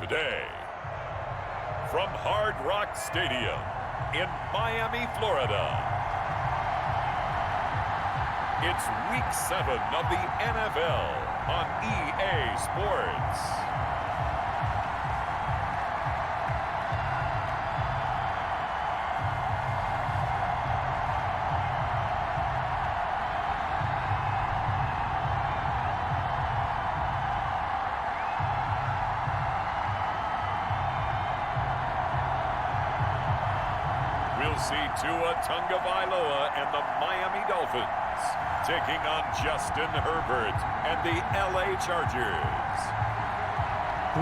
Today, from Hard Rock Stadium in Miami, Florida, it's Week 7 of the NFL on EA Sports. We'll see Tua Tagovailoa and the Miami Dolphins taking on Justin Herbert and the LA Chargers.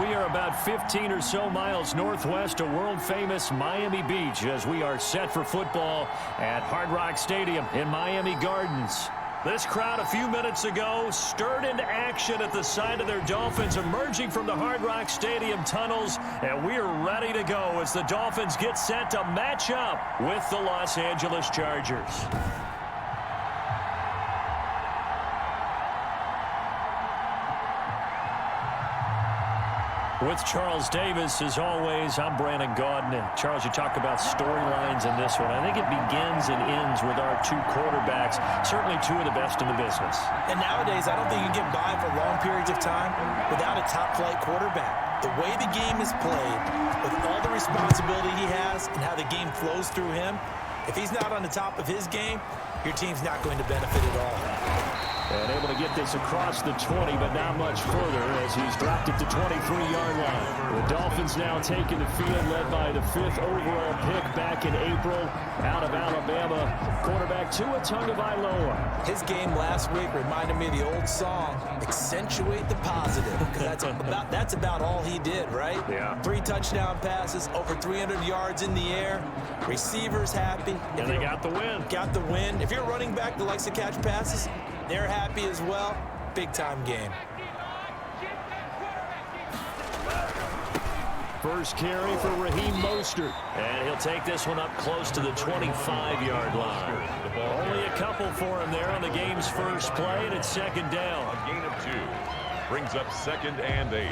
We are about 15 or so miles northwest of world-famous Miami Beach as we are set for football at Hard Rock Stadium in Miami Gardens. This crowd a few minutes ago stirred into action at the side of their Dolphins emerging from the Hard Rock Stadium tunnels, and we are ready to go as the Dolphins get set to match up with the Los Angeles Chargers. With Charles Davis, as always, I'm Brandon Gaudin. And Charles, you talk about storylines in this one. I think it begins and ends with our two quarterbacks, certainly two of the best in the business. And nowadays, I don't think you get by for long periods of time without a top-flight quarterback. The way the game is played, with all the responsibility he has and how the game flows through him, if he's not on the top of his game, your team's not going to benefit at all. And able to get this across the 20, but not much further as he's dropped it to 23-yard line. The Dolphins now taking the field, led by the 5th overall pick back in April out of Alabama, quarterback Tua Tagovailoa. His game last week reminded me of the old song, Accentuate the Positive, because that's about all he did, right? Yeah. 3 touchdown passes, over 300 yards in the air, receivers happy. And they got the win. Got the win. If you're a running back that likes to catch passes, they're happy as well. Big-time game. First carry for Raheem Mostert. And he'll take this one up close to the 25-yard line. Only a couple for him there on the game's first play, and it's second down. A gain of 2 brings up 2nd and 8.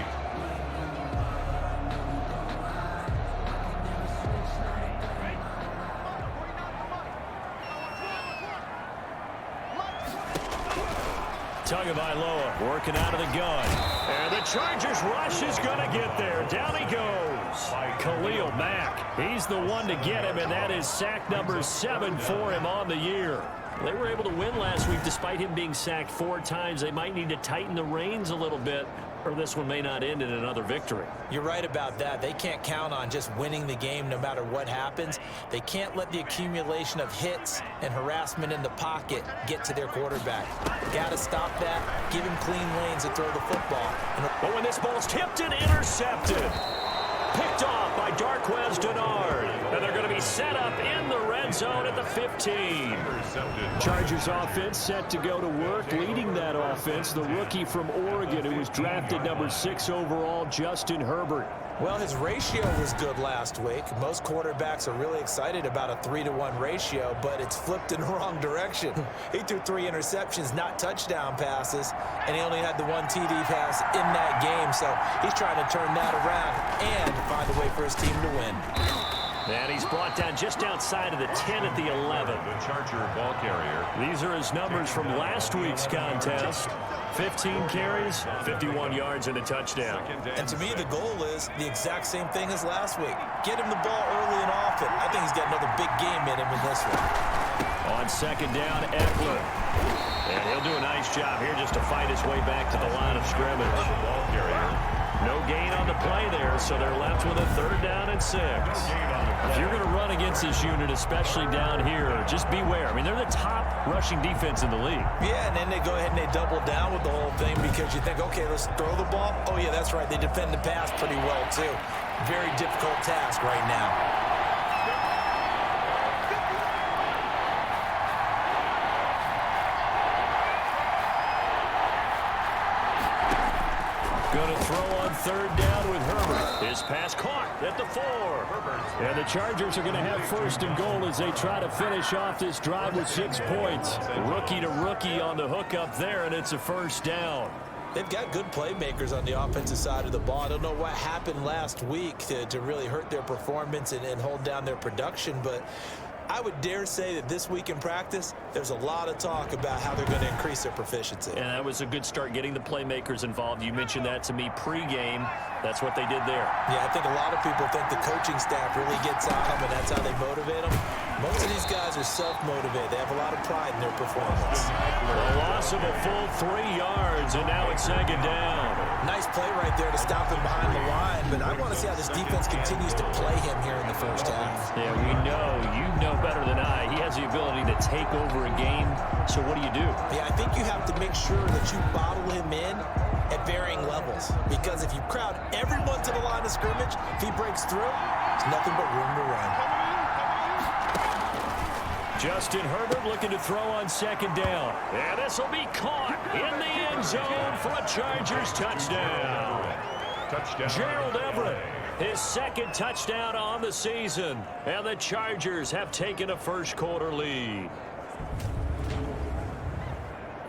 Tagovailoa working out of the gun. And the Chargers rush is going to get there. Down he goes. Khalil Mack. He's the one to get him, and that is sack number 7 for him on the year. They were able to win last week despite him being sacked 4 times. They might need to tighten the reins a little bit, or this one may not end in another victory. You're right about that. They can't count on just winning the game no matter what happens. They can't let the accumulation of hits and harassment in the pocket get to their quarterback. Got to stop that. Give him clean lanes to throw the football. But when this ball's tipped and intercepted, picked off by Darquez Dennard. And they're going to be set up in the red zone at the 15. Chargers offense set to go to work. Leading that offense, the rookie from Oregon who was drafted number 6 overall, Justin Herbert. Well, his ratio was good last week. Most quarterbacks are really excited about a 3-to-1 ratio, but it's flipped in the wrong direction. He threw 3 interceptions, not touchdown passes, and he only had the 1 TD pass in that game. So he's trying to turn that around and find a way for his team to win. And he's brought down just outside of the 10 at the 11. The Charger ball carrier. These are his numbers from last week's contest. 15 carries, 51 yards, and a touchdown. And to me, the goal is the exact same thing as last week. Get him the ball early and often. I think he's got another big game in him in this one. On second down, Eckler. And he'll do a nice job here just to fight his way back to the line of scrimmage. Ball carrier. No gain on the play there, so they're left with a 3rd down and 6. If you're going to run against this unit, especially down here, just beware. I mean, they're the top rushing defense in the league. Yeah, and then they go ahead and they double down with the whole thing because you think, okay, let's throw the ball. Oh, yeah, that's right. They defend the pass pretty well, too. Very difficult task right now. Going to throw on 3rd down with Herbert. His pass caught at the 4. And the Chargers are going to have 1st and goal as they try to finish off this drive with 6 points. Rookie to rookie on the hookup there, and it's a 1st down. They've got good playmakers on the offensive side of the ball. I don't know what happened last week to really hurt their performance and hold down their production, but I would dare say that this week in practice, there's a lot of talk about how they're going to increase their proficiency. And that was a good start, getting the playmakers involved. You mentioned that to me pregame. That's what they did there. Yeah, I think a lot of people think the coaching staff really gets on them, and that's how they motivate them. Most of these guys are self-motivated. They have a lot of pride in their performance. A loss of a full 3 yards, and now it's second down. Nice play right there to stop him behind the line, but I want to see how this defense continues to play him here in the first half. Yeah, we know. You know better than I. He has the ability to take over a game, so what do you do? Yeah, I think you have to make sure that you bottle him in at varying levels, because if you crowd everyone to the line of scrimmage, if he breaks through, there's nothing but room to run. Justin Herbert looking to throw on second down. And this will be caught in the end zone for a Chargers touchdown. Gerald Everett, his second touchdown on the season. And the Chargers have taken a first-quarter lead.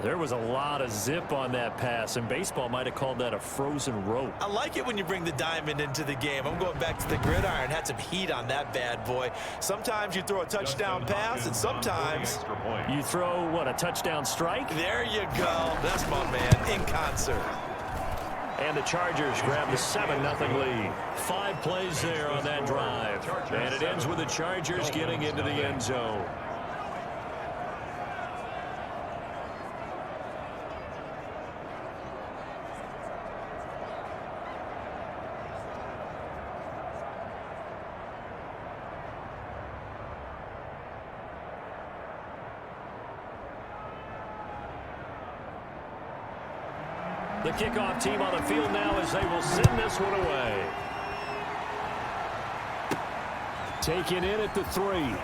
There was a lot of zip on that pass, and baseball might have called that a frozen rope. I like it when you bring the diamond into the game. I'm going back to the gridiron. Had some heat on that bad boy. Sometimes you throw a touchdown pass, and sometimes you throw, what, a touchdown strike? There you go. That's my man, in concert. And the Chargers grab the 7-0 lead. 5 plays there on that drive. And it ends with the Chargers getting into the end zone. The kickoff team on the field now as they will send this one away. Taken in at the 3. And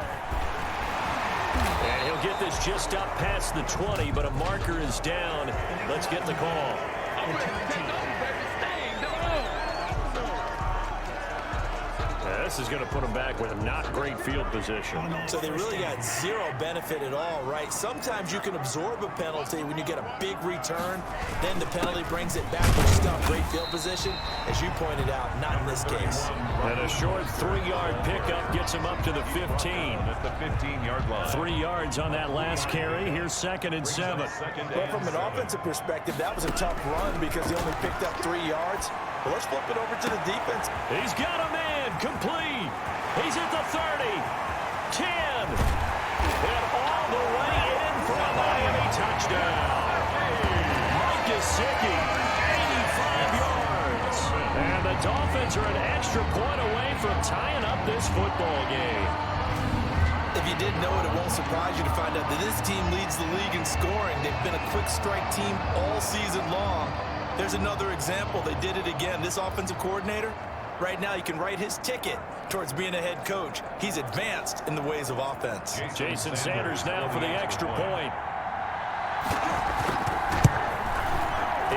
he'll get this just up past the 20, but a marker is down. Let's get the call. This is going to put them back with not great field position. So they really got zero benefit at all, right? Sometimes you can absorb a penalty when you get a big return. Then the penalty brings it back for stuff. Great field position. As you pointed out, not in this case. And a short 3-yard pickup gets him up to the 15. At the 15-yard line. 3 yards on that last carry. Here's 2nd and 7. Well, from an offensive perspective, that was a tough run because he only picked up 3 yards. But let's flip it over to the defense. He's got a man. Complete. He's at the 30. 10. And all the way in for a Miami touchdown. Mike Gesicki, 85 yards. And the Dolphins are an extra point away from tying up this football game. If you didn't know it, it won't surprise you to find out that this team leads the league in scoring. They've been a quick strike team all season long. There's another example. They did it again. This offensive coordinator, right now you can write his ticket towards being a head coach. He's advanced in the ways of offense. Jason Sanders now for the extra point.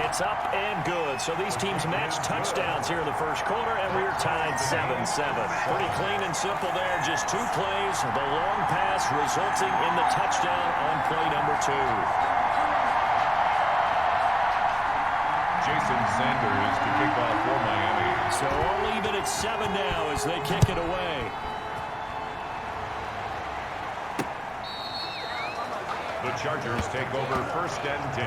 It's up and good. So these teams match touchdowns here in the first quarter, and we're tied 7-7. Pretty clean and simple there. Just 2 plays. The long pass resulting in the touchdown on play number 2. Jason Sanders to kick off for Miami. So all even at 7 now as they kick it away. The Chargers take over 1st and 10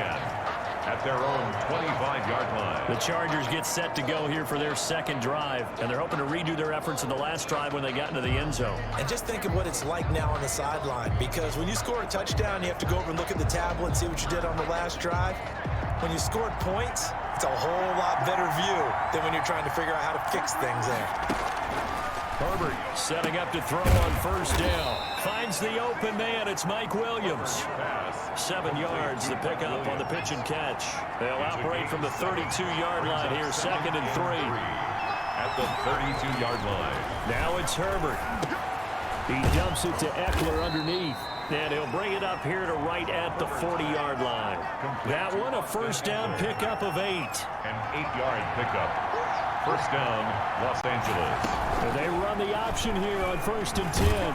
at their own 25-yard line. The Chargers get set to go here for their 2nd drive, and they're hoping to redo their efforts in the last drive when they got into the end zone. And just think of what it's like now on the sideline, because when you score a touchdown, you have to go over and look at the tablet and see what you did on the last drive. When you scored points, it's a whole lot better view than when you're trying to figure out how to fix things there. Herbert setting up to throw on 1st down. Finds the open man. It's Mike Williams. 7 yards to pick up on the pitch and catch. They'll operate from the 32-yard line here, 2nd and 3. At the 32-yard line. Now it's Herbert. He dumps it to Eckler underneath. And he'll bring it up here to right at the 40-yard line. That one, a 1st down pickup of 8. An 8-yard pickup. 1st down, Los Angeles. And they run the option here on 1st and 10.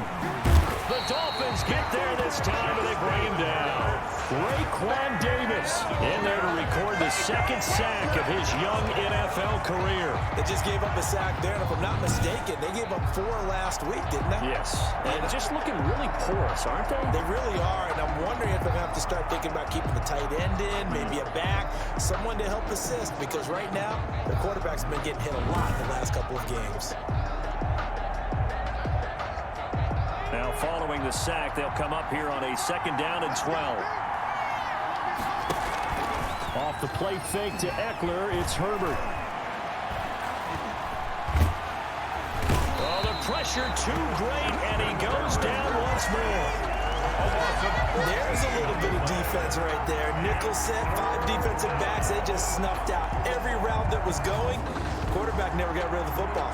The Dolphins get there this time, and they bring him down. Raekwon Davis in there to record the second sack of his young NFL career. They just gave up a sack there, and if I'm not mistaken, they gave up 4 last week, didn't they? Yes, and just looking really porous, aren't they? They really are, and I'm wondering if they're going to have to start thinking about keeping the tight end in, maybe a back, someone to help assist, because right now, their quarterback's been getting hit a lot in the last couple of games. Now, following the sack, they'll come up here on a 2nd down and 12. Off the play fake to Eckler, it's Herbert. Oh, the pressure too great, and he goes down once more. There's a little bit of defense right there. Nickel set, 5 defensive backs. They just snuffed out every route that was going. Quarterback never got rid of the football.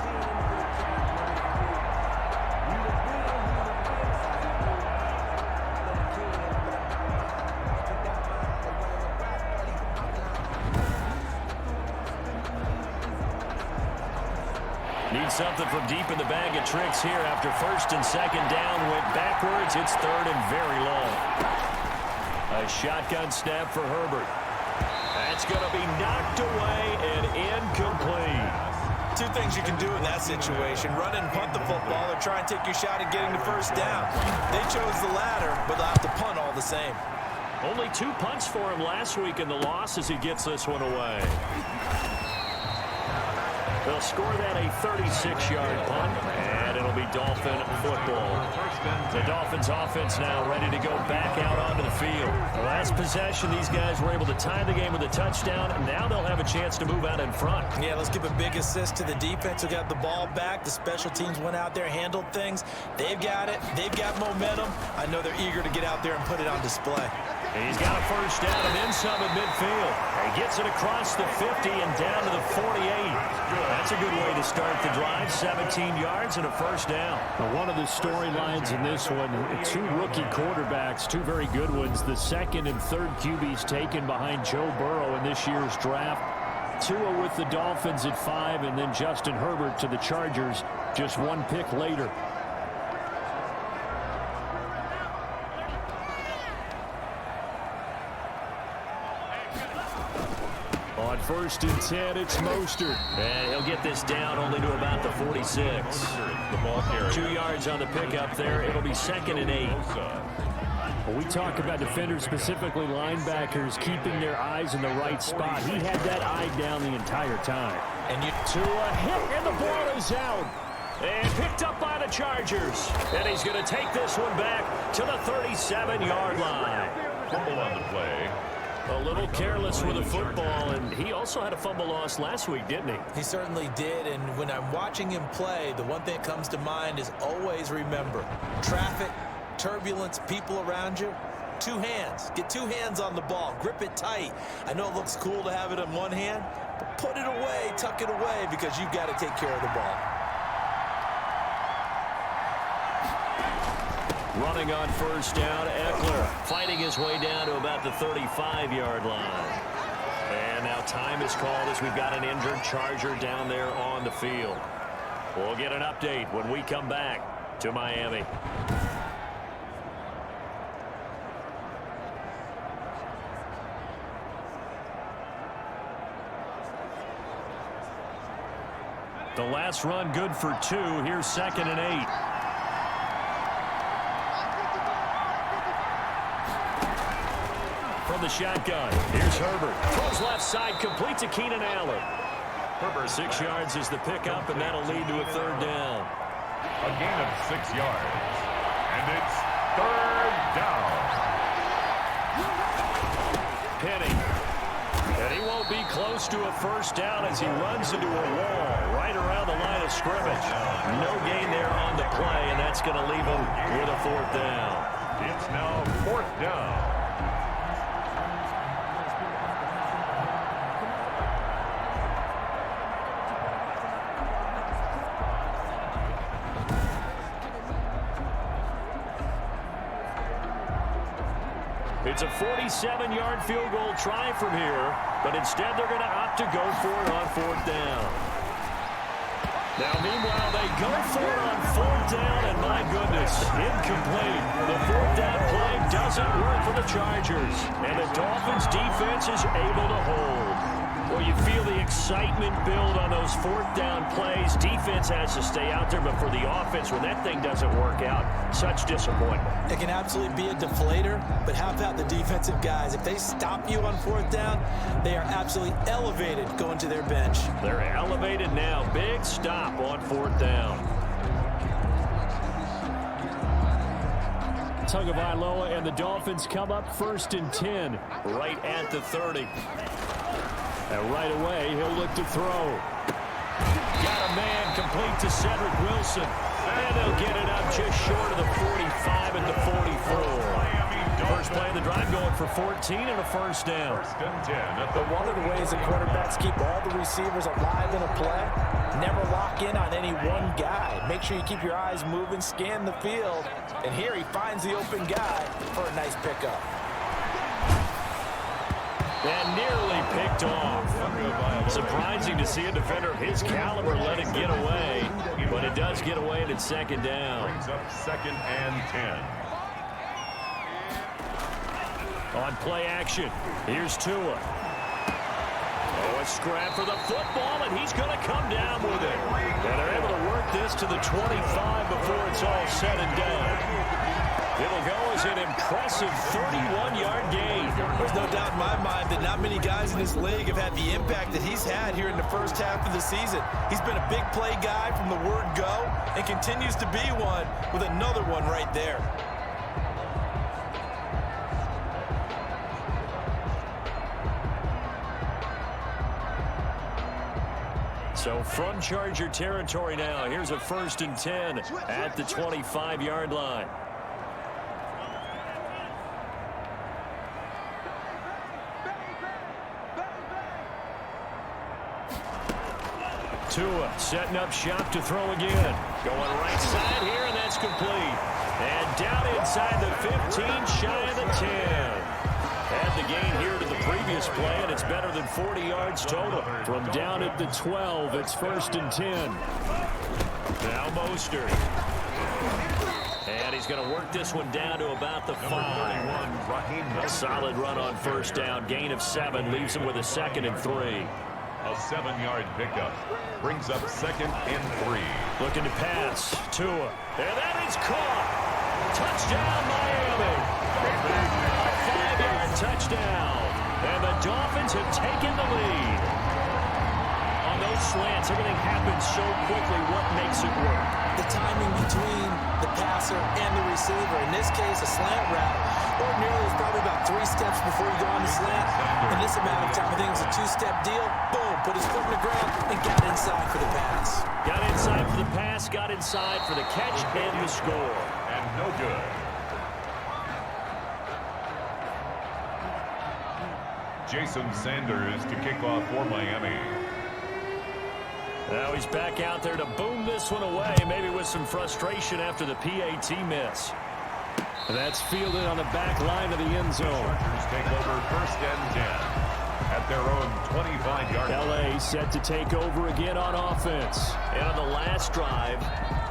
Need something from deep in the bag of tricks here after 1st and 2nd down. Went backwards. It's 3rd and very long. A shotgun snap for Herbert. That's going to be knocked away and incomplete. 2 things you can do in that situation. Run and punt the football or try and take your shot at getting the 1st down. They chose the latter, but they'll have to punt all the same. Only 2 punts for him last week in the loss as he gets this one away. They'll score that a 36-yard punt, and it'll be Dolphin football. The Dolphins offense now ready to go back out onto the field. The last possession, these guys were able to tie the game with a touchdown, and now they'll have a chance to move out in front. Yeah, let's give a big assist to the defense who got the ball back. The special teams went out there, handled things. They've got it. They've got momentum. I know they're eager to get out there and put it on display. He's got a 1st down and then some at midfield. He gets it across the 50 and down to the 48. That's a good way to start the drive. 17 yards and a 1st down. Now, one of the storylines in this one, 2 rookie quarterbacks, 2 very good ones. The 2nd and 3rd QBs taken behind Joe Burrow in this year's draft. Tua with the Dolphins at 5, and then Justin Herbert to the Chargers just 1 pick later. On 1st and 10, it's Mostert. And he'll get this down only to about the 46. 2 yards on the pickup there. It'll be 2nd and 8. When we talk about defenders, specifically linebackers, keeping their eyes in the right spot. He had that eye down the entire time. And to a hit, and the ball is out. And picked up by the Chargers. And he's going to take this one back to the 37-yard line. Fumble on the play. A little careless with the football, and he also had a fumble loss last week, didn't he? He certainly did, and when I'm watching him play, the one thing that comes to mind is always remember, traffic, turbulence, people around you, 2 hands. Get 2 hands on the ball. Grip it tight. I know it looks cool to have it in one hand, but put it away, tuck it away, because you've got to take care of the ball. Running on 1st down, Eckler fighting his way down to about the 35-yard line. And now time is called as we've got an injured Charger down there on the field. We'll get an update when we come back to Miami. The last run good for 2. Here's 2nd and 8. From the shotgun, here's Herbert. Throws left side, complete to Keenan Allen. Herbert, 6 yards is the pickup, and that'll lead to a 3rd down. A gain of 6 yards. And it's 3rd down. Penny. And he won't be close to a 1st down as he runs into a wall right around the line of scrimmage. No gain there on the play, and that's going to leave him with a 4th down. It's now 4th down. It's a 47-yard field goal try from here, but instead they're going to opt to go for it on 4th down. Now, meanwhile, they go for it on 4th down, and my goodness, incomplete. The 4th down play doesn't work for the Chargers, and the Dolphins' defense is able to hold. Well, you feel the excitement build on those 4th down plays. Defense has to stay out there, but for the offense, when that thing doesn't work out, such disappointment. It can absolutely be a deflator, but how about the defensive guys? If they stop you on 4th down, they are absolutely elevated going to their bench. They're elevated now. Big stop on 4th down. Tagovailoa and the Dolphins come up 1st and 10. Right at the 30. And right away, he'll look to throw. Got a man complete to Cedric Wilson. And they'll get it up just short of the 45 at the 44. First play of the drive going for 14 and a 1st down. 1st and 10. But one of the ways that quarterbacks keep all the receivers alive in a play, never lock in on any one guy. Make sure you keep your eyes moving, scan the field. And here he finds the open guy for a nice pickup. And nearly picked off. Surprising to see a defender of his caliber let it get away. But it does get away and it's 2nd down. Brings up 2nd and 10. On play action, here's Tua. Oh, a scrap for the football, and he's going to come down with it. And they're able to work this to the 25 before it's all said and done. It'll go as an impressive 31-yard gain. There's no doubt in my mind that not many guys in this league have had the impact that he's had here in the first half of the season. He's been a big play guy from the word go and continues to be one with another one right there. So from Charger territory now, here's a 1st and 10 at the 25-yard line. Tua setting up shop to throw again. Going right side here, and that's complete. And down inside the 15, shy of the 10. Had the gain here to the previous play, and it's better than 40 yards total. From down at the 12, it's 1st and 10. Now Mostert. And he's going to work this one down to about the 5. A solid run on 1st down. Gain of 7 leaves him with a 2nd and 3. A 7-yard pickup. Brings up 2nd and 3. Looking to pass. Tua. And that is caught. Touchdown, Miami. A 5-yard touchdown. And the Dolphins have taken the lead. On those slants, everything happens so quickly. What makes it work? The timing between the passer and the receiver. In this case, a slant route. Ordinarily, it's probably about 3 steps before you go on the slant. In this amount of time, I think it was a 2-step deal. Boom, put his foot in the ground and got inside for the pass. Got inside for the pass, got inside for the catch, and the score. And no good. Jason Sanders to kick off for Miami. Now he's back out there to boom this one away, maybe with some frustration after the PAT miss. And that's fielded on the back line of the end zone. Chargers take over 1st and 10 at their own 25-yard line. LA set to take over again on offense. And on the last drive,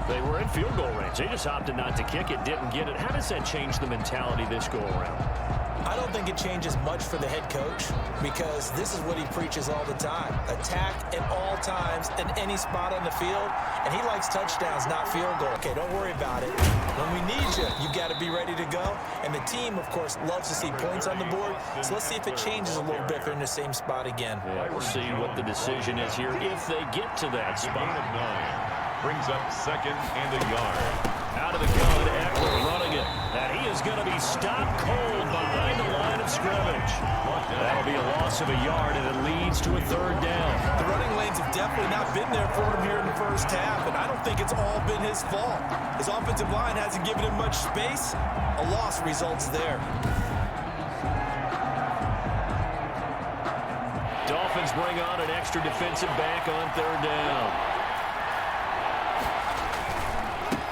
they were in field goal range. They just opted not to kick it, didn't get it. How does that change the mentality this go around? I don't think it changes much for the head coach because this is what he preaches all the time. Attack at all times in any spot on the field, and he likes touchdowns, not field goal. Okay, don't worry about it. When we need you, you've got to be ready to go. And the team, of course, loves to see points on the board, so let's see if it changes a little bit if they're in the same spot again. Yeah, we'll see what the decision is here if they get to that Gain spot. of 9. Brings up 2nd and a yard. Out of the gun, Eckler running it. And he is going to be stopped cold behind the line of scrimmage. That'll be a loss of a yard, and it leads to a 3rd down. The running lanes have definitely not been there for him here in the first half, and I don't think it's all been his fault. His offensive line hasn't given him much space. A loss results there. Dolphins bring on an extra defensive back on 3rd down.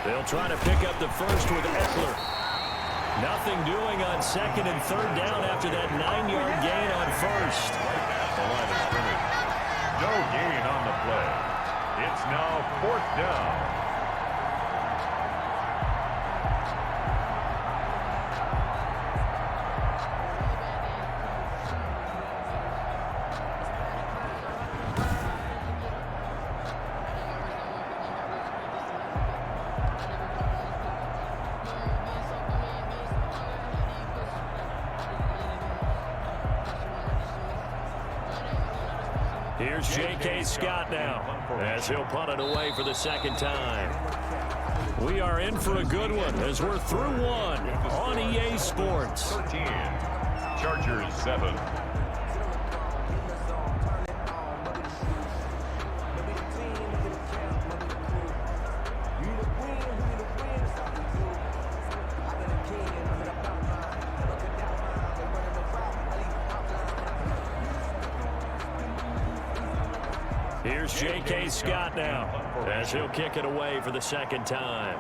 They'll try to pick up the first with Eckler. Nothing doing on 2nd and 3rd down after that 9-yard gain on 1st. The line of scrimmage. No gain on the play. It's now 4th down. Here's J.K. Scott now as he'll punt it away for the second time. We are in for a good one as we're through one on EA Sports. 13. Chargers 7. Here's J.K. Scott now as he'll kick it away for the second time.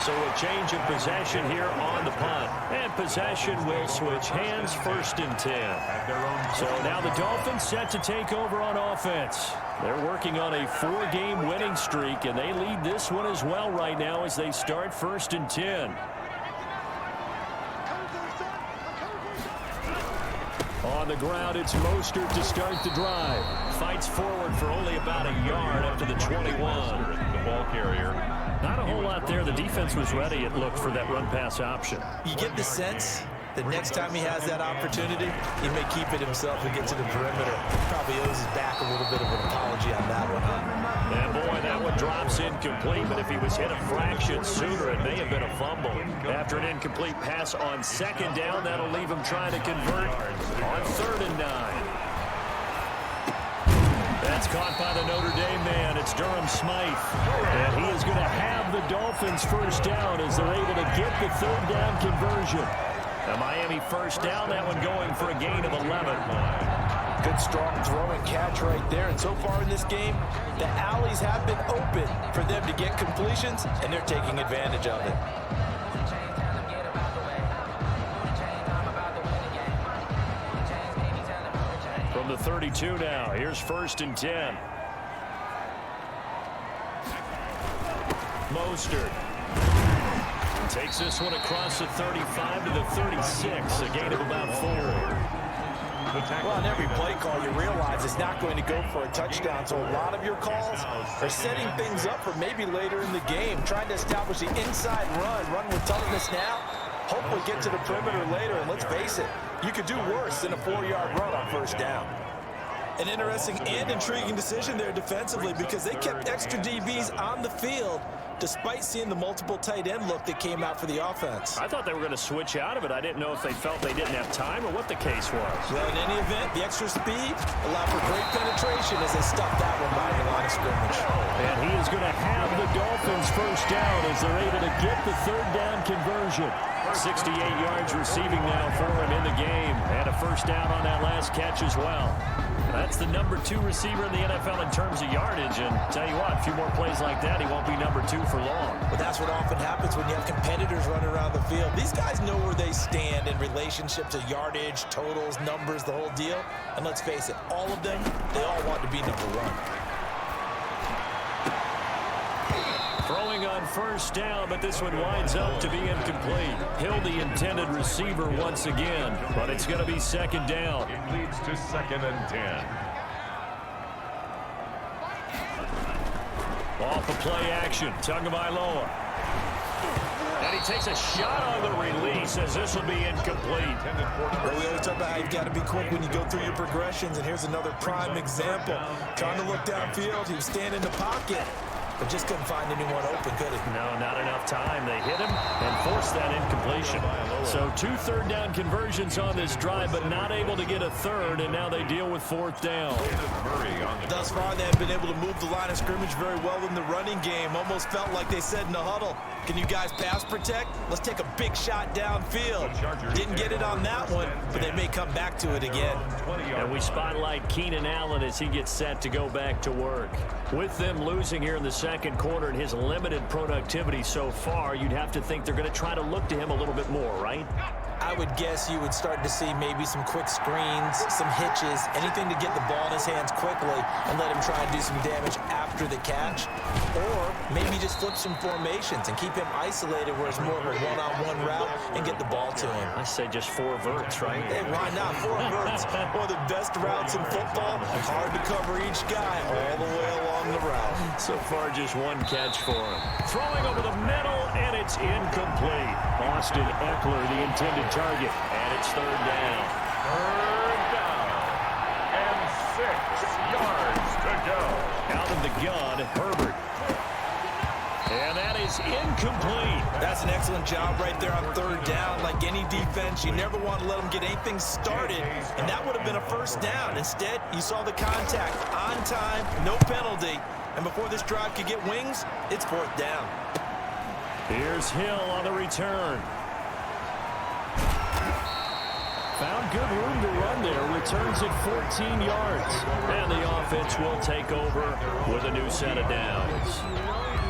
So a change of possession here on the punt. And possession will switch hands, 1st and 10. So now the Dolphins set to take over on offense. They're working on a 4-game winning streak, and they lead this one as well right now as they start 1st and 10. On the ground, it's Mostert to start the drive. Fights forward for only about a yard up to the 21. The ball carrier. Not a whole lot there. The defense was ready, it looked, for that run-pass option. You get the sense that next time he has that opportunity, he may keep it himself and get to the perimeter. Probably owes his back a little bit of an apology on that one, huh? And boy, that one drops incomplete, but if he was hit a fraction sooner, it may have been a fumble. After an incomplete pass on 2nd down, that'll leave him trying to convert on 3rd and 9. That's caught by the Notre Dame man. It's Durham Smythe. And he is going to have the Dolphins 1st down as they're able to get the 3rd down conversion. The Miami 1st down, that one going for a gain of 11. Good strong throw and catch right there. And so far in this game, the alleys have been open for them to get completions, and they're taking advantage of it. From the 32 now, here's 1st and 10. Mostert takes this one across the 35 to the 36, a gain of about 4. Well, on every play call, you realize it's not going to go for a touchdown, so a lot of your calls are setting things up for maybe later in the game, trying to establish the inside run with toughness now, hopefully get to the perimeter later, and let's face it, you could do worse than a 4-yard run on 1st down. An interesting and intriguing decision there defensively because they kept extra DBs on the field despite seeing the multiple tight end look that came out for the offense. I thought they were going to switch out of it. I didn't know if they felt they didn't have time or what the case was. Well, in any event, the extra speed allowed for great penetration as they stuffed that one by the line of scrimmage. And he is going to have the Dolphins 1st down as they're able to get the 3rd down conversion. 68 yards receiving now for him in the game, and a 1st down on that last catch as well. That's the number 2 receiver in the NFL in terms of yardage, and tell you what, a few more plays like that, he won't be number 2 for long. But that's what often happens when you have competitors running around the field. These guys know where they stand in relationship to yardage, totals, numbers, the whole deal. And let's face it, all of them, they all want to be number 1. Throwing on 1st down, but this one winds up to be incomplete. Hill, the intended receiver once again, but it's going to be 2nd down. It leads to 2nd and 10. Off the play action, Tagovailoa. And he takes a shot on the release as this will be incomplete. Well, we always talk about how you've got to be quick when you go through your progressions, and here's another prime example. Trying to look downfield, he was standing in the pocket, but just couldn't find anyone open, could he? No, not enough time. They hit him and forced that incompletion. So 2 3rd down conversions on this drive, but not able to get a 3rd, and now they deal with 4th down. Thus far, they have been able to move the line of scrimmage very well in the running game. Almost felt like they said in the huddle, can you guys pass protect? Let's take a big shot downfield. Didn't get it on that one, but they may come back to it again. And we spotlight Keenan Allen as he gets set to go back to work. With them losing here in the second quarter and his limited productivity so far, you'd have to think they're going to try to look to him a little bit more, right? I would guess you would start to see maybe some quick screens, some hitches, anything to get the ball in his hands quickly and let him try and do some damage after the catch. Or maybe just flip some formations and keep him isolated where it's more of a one-on-one route and get the ball to him. I say just 4 verts, right? Hey, why not? 4 verts, one of the best routes in football. Hard to cover each guy all the way along the route. So far, just 1 catch for him. Throwing over the middle, and it's incomplete. Austin Eckler, the intended target, and it's 3rd down. 3rd down, and 6 yards to go. Out of the gun, Herbert. And that is incomplete. That's an excellent job right there on 3rd down. Like any defense, you never want to let them get anything started, and that would have been a 1st down. Instead, you saw the contact on time, no penalty, and before this drive could get wings, it's 4th down. Here's Hill on the return. Found good room to run there. Returns at 14 yards. And the offense will take over with a new set of downs.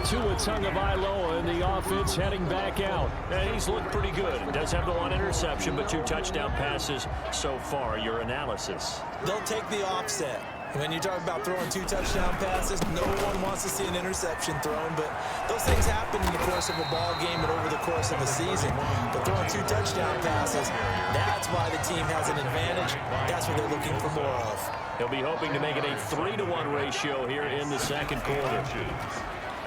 Tua Tagovailoa in the offense heading back out. And he's looked pretty good. Does have the 1 interception, but 2 touchdown passes so far. Your analysis? They'll take the offset. When you talk about throwing 2 touchdown passes, no one wants to see an interception thrown, but those things happen in the course of a ball game and over the course of a season. But throwing 2 touchdown passes, that's why the team has an advantage. That's what they're looking for more of. He'll be hoping to make it a 3-to-1 ratio here in the second quarter.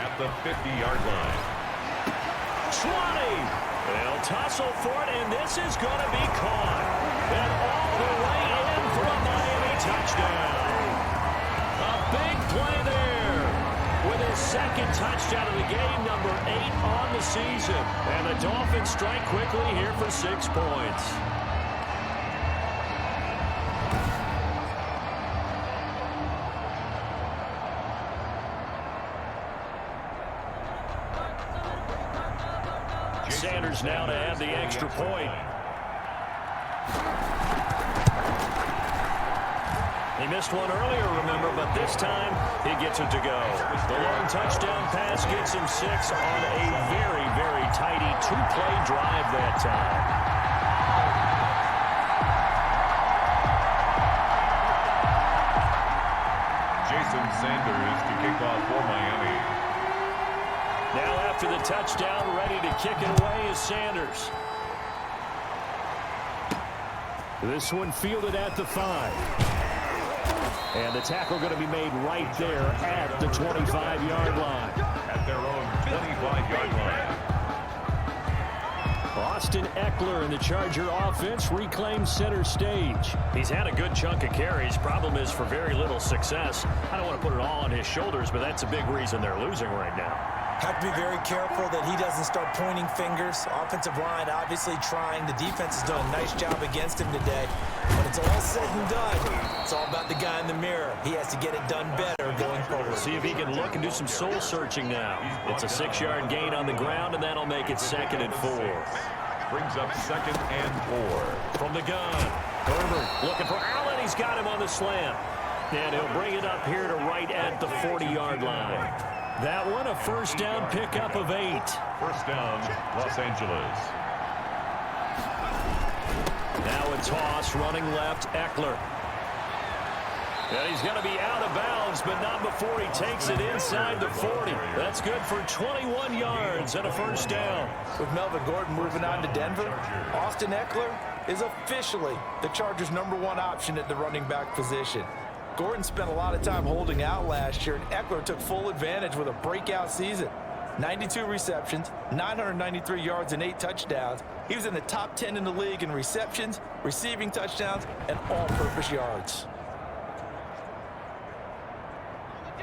At the 50-yard line. 20. They'll tussle for it, and this is going to be caught. And all the way in for a Miami touchdown. A big play there with his 2nd touchdown of the game, number 8 on the season. And the Dolphins strike quickly here for 6 points. Sanders now to add the extra point. He missed one earlier, remember, but this time he gets it to go. The long touchdown pass gets him 6 on a very, very tidy 2-play drive that time. Jason Sanders to kick off for Miami. Now after the touchdown, ready to kick it away is Sanders. This one fielded at the 5. And the tackle going to be made right there at the 25-yard line. At their own 25-yard line. Austin Eckler and the Charger offense reclaims center stage. He's had a good chunk of carries. Problem is for very little success. I don't want to put it all on his shoulders, but that's a big reason they're losing right now. Have to be very careful that he doesn't start pointing fingers. Offensive line obviously trying. The defense has done a nice job against him today. When it's all said and done, it's all about the guy in the mirror. He has to get it done better going forward. See if he can look and do some soul searching now. It's a 6-yard gain on the ground, and that'll make it 2nd and 4. Brings up 2nd and 4. From the gun, Herbert looking for Allen. He's got him on the slant. And he'll bring it up here to right at the 40-yard line. That one, a 1st down pickup of 8. 1st down, Los Angeles. Now a toss, running left, Eckler. And he's going to be out of bounds, but not before he takes it inside the 40. That's good for 21 yards and a 1st down. With Melvin Gordon moving on to Denver, Austin Eckler is officially the Chargers' #1 option at the running back position. Gordon spent a lot of time holding out last year, and Eckler took full advantage with a breakout season. 92 receptions, 993 yards, and 8 touchdowns. He was in the top 10 in the league in receptions, receiving touchdowns, and all-purpose yards.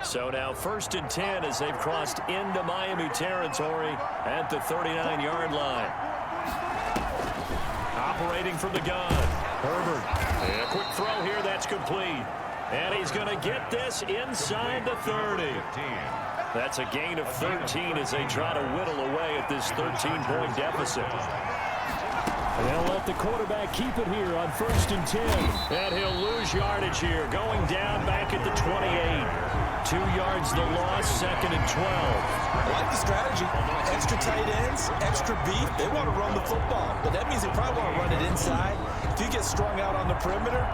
So now 1st and 10 as they've crossed into Miami territory at the 39-yard line. Operating from the gun, Herbert. And a quick throw here, that's complete. And he's going to get this inside the 30. That's a gain of 13 as they try to whittle away at this 13-point deficit. They'll let the quarterback keep it here on 1st and 10. And he'll lose yardage here, going down back at the 28. 2 yards the loss, 2nd and 12. I like the strategy. Extra tight ends, extra beef. They want to run the football, but that means they probably want to run it inside. If you get strung out on the perimeter,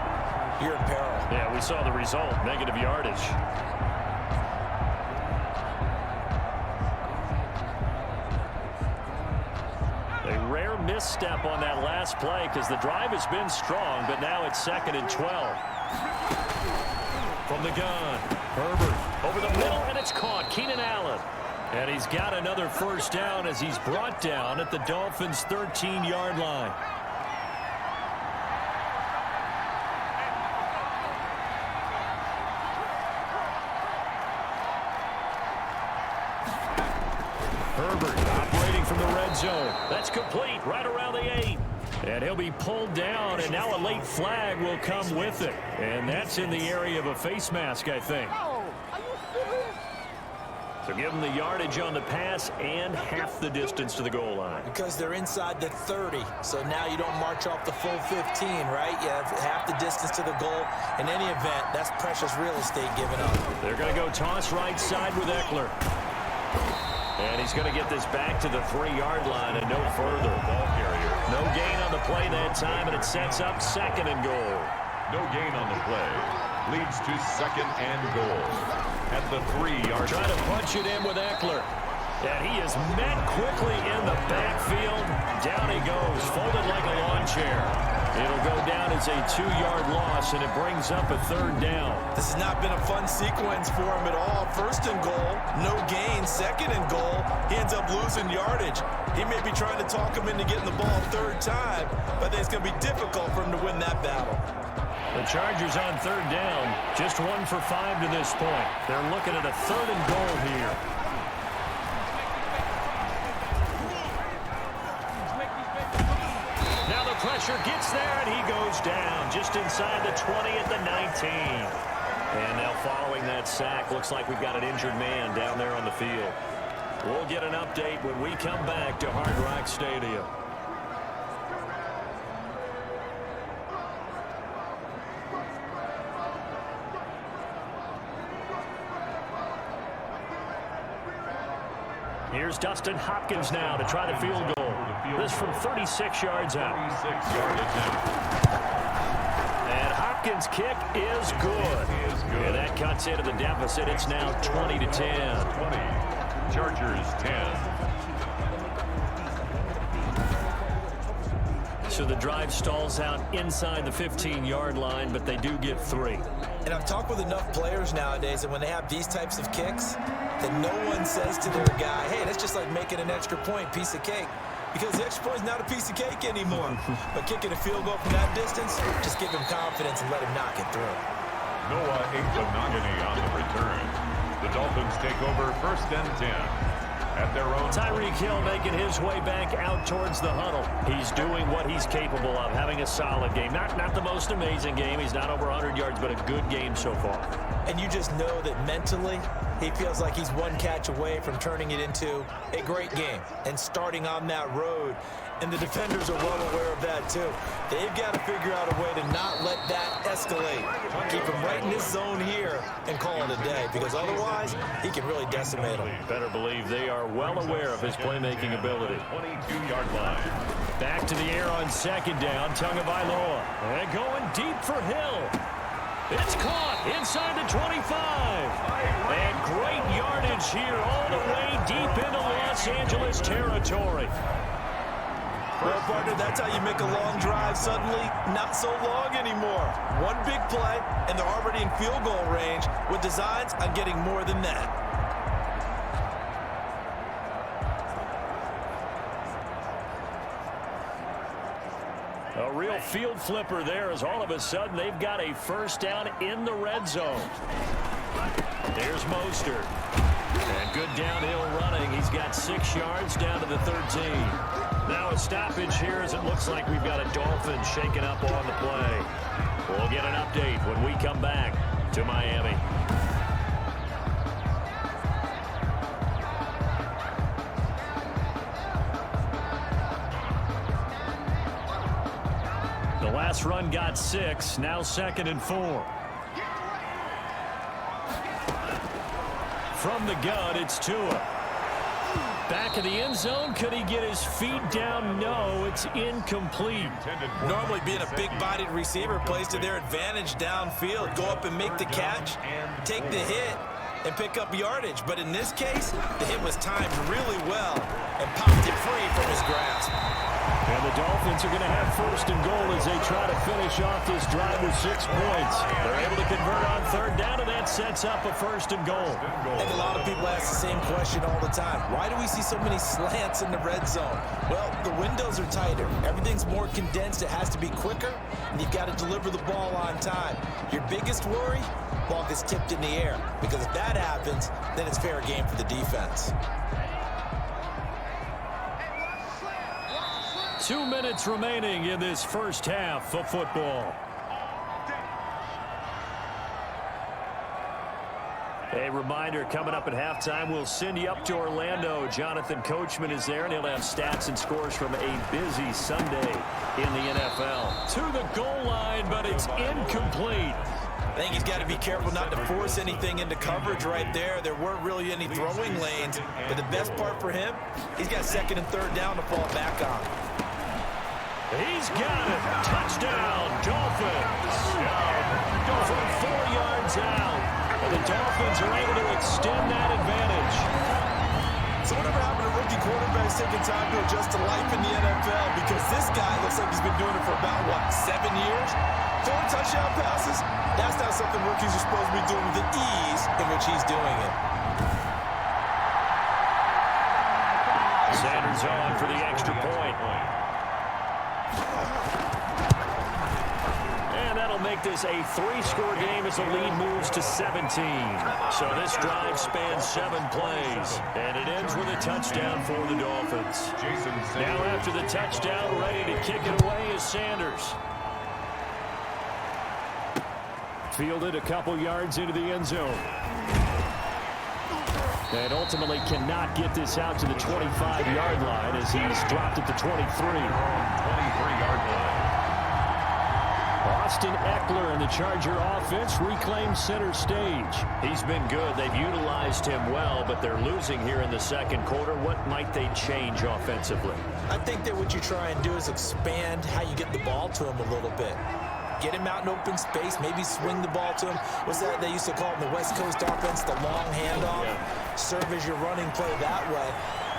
you're in peril. Yeah, we saw the result, negative yardage. A rare misstep on that last play because the drive has been strong, but now it's 2nd and 12. From the gun, Herbert over the middle, and it's caught. Keenan Allen. And he's got another first down as he's brought down at the Dolphins' 13-yard line. Herbert operating from the red zone. That's complete right around the 8. And he'll be pulled down, and now a late flag will come with it. And that's in the area of a face mask, I think. So give them the yardage on the pass and half the distance to the goal line. Because they're inside the 30, so now you don't march off the full 15, right? You have half the distance to the goal. In any event, that's precious real estate given up. They're going to go toss right side with Eckler. And he's going to get this back to the 3-yard line and no further. Ball carrier. No gain on the play that time, and it sets up 2nd and goal. No gain on the play. Leads to 2nd and goal at the 3-yard line. Trying to punch it in with Eckler. And he is met quickly in the backfield. Down he goes, folded like a lawn chair. It'll go down as a 2-yard loss, and it brings up a 3rd down. This has not been a fun sequence for him at all. 1st and goal, no gain. 2nd and goal, he ends up losing yardage. He may be trying to talk him into getting the ball 3rd time, but I think it's going to be difficult for him to win that battle. The Chargers on 3rd down, just 1 for 5 to this point. They're looking at a 3rd and goal here. Now the pressure gets there, and he goes down just inside the 20 at the 19. And now following that sack, looks like we've got an injured man down there on the field. We'll get an update when we come back to Hard Rock Stadium. Here's Dustin Hopkins now to try the field goal. This from 36 yards out. 36-yard attempt. And Hopkins' kick is good. And that cuts into the deficit. It's now 20-10. 20. Chargers 10. So the drive stalls out inside the 15-yard line, but they do get 3. And I've talked with enough players nowadays that when they have these types of kicks, that no one says to their guy, hey, that's just like making an extra point, piece of cake. Because the extra point is not a piece of cake anymore. But kicking a field goal from that distance, just give him confidence and let him knock it through. Noah Igbinoghene on the return. The Dolphins take over 1st and 10. At their own. Tyreek Hill making his way back out towards the huddle. He's doing what he's capable of, having a solid game. Not the most amazing game. He's not over 100 yards, but a good game so far. And you just know that mentally, he feels like he's one catch away from turning it into a great game and starting on that road. And the defenders are well aware of that, too. They've got to figure out a way to not let that escalate. Keep him right in his zone here and call it a day, because otherwise, he can really decimate him. Better believe they are well aware of his playmaking ability. 22-yard line. Back to the air on 2nd down, Tagovailoa. And going deep for Hill. It's caught inside the 25. And great yardage here all the way deep into Los Angeles territory. Well, partner, that's how you make a long drive suddenly not so long anymore. One big play, and they're already in field goal range with designs on getting more than that. A real field flipper there as all of a sudden they've got a 1st down in the red zone. There's Mostert. And good downhill running. He's got 6 yards down to the 13. Now a stoppage here as it looks like we've got a Dolphin shaken up on the play. We'll get an update when we come back to Miami. The last run got 6, now 2nd and 4. From the gun, it's Tua. Back in the end zone, could he get his feet down? No, it's incomplete. Normally being a big-bodied receiver plays to their advantage downfield. Go up and make the catch, take the hit, and pick up yardage. But in this case, the hit was timed really well and popped it free from his grasp. And the Dolphins are going to have first and goal as they try to finish off this drive with 6 points. They're able to convert on third down, and that sets up a first and goal. And a lot of people ask the same question all the time. Why do we see so many slants in the red zone? Well, the windows are tighter. Everything's more condensed. It has to be quicker, and you've got to deliver the ball on time. Your biggest worry? Ball gets tipped in the air, because if that happens, then it's fair game for the defense. 2 minutes remaining in this first half of football. A reminder, coming up at halftime, we'll send you up to Orlando. Jonathan Coachman is there, and he'll have stats and scores from a busy Sunday in the NFL. To the goal line, but it's incomplete. I think he's got to be careful not to force anything into coverage right there. There weren't really any throwing lanes, but the best part for him, he's got second and third down to fall back on. He's got it. Touchdown, Dolphins. From 4 yards out. And the Dolphins are able to extend that advantage. So whatever happened to rookie quarterbacks taking time to adjust to life in the NFL? Because this guy looks like he's been doing it for about, 7 years? 4 touchdown passes? That's not something rookies are supposed to be doing with the ease in which he's doing it. Sanders on for the extra point. And that'll make this a 3-score game as the lead moves to 17. So this drive spans 7 plays, and it ends with a touchdown for the Dolphins. Now after the touchdown, ready to kick it away is Sanders. Fielded a couple yards into the end zone. And ultimately cannot get this out to the 25-yard line as he's dropped at the 23. 23-yard line. Austin Eckler and the Charger offense reclaimed center stage. He's been good. They've utilized him well, but they're losing here in the second quarter. What might they change offensively? I think that what you try and do is expand how you get the ball to him a little bit. Get him out in open space, maybe swing the ball to him. What's that they used to call it in the West Coast offense, the long handoff? Yeah. Serve as your running play that way,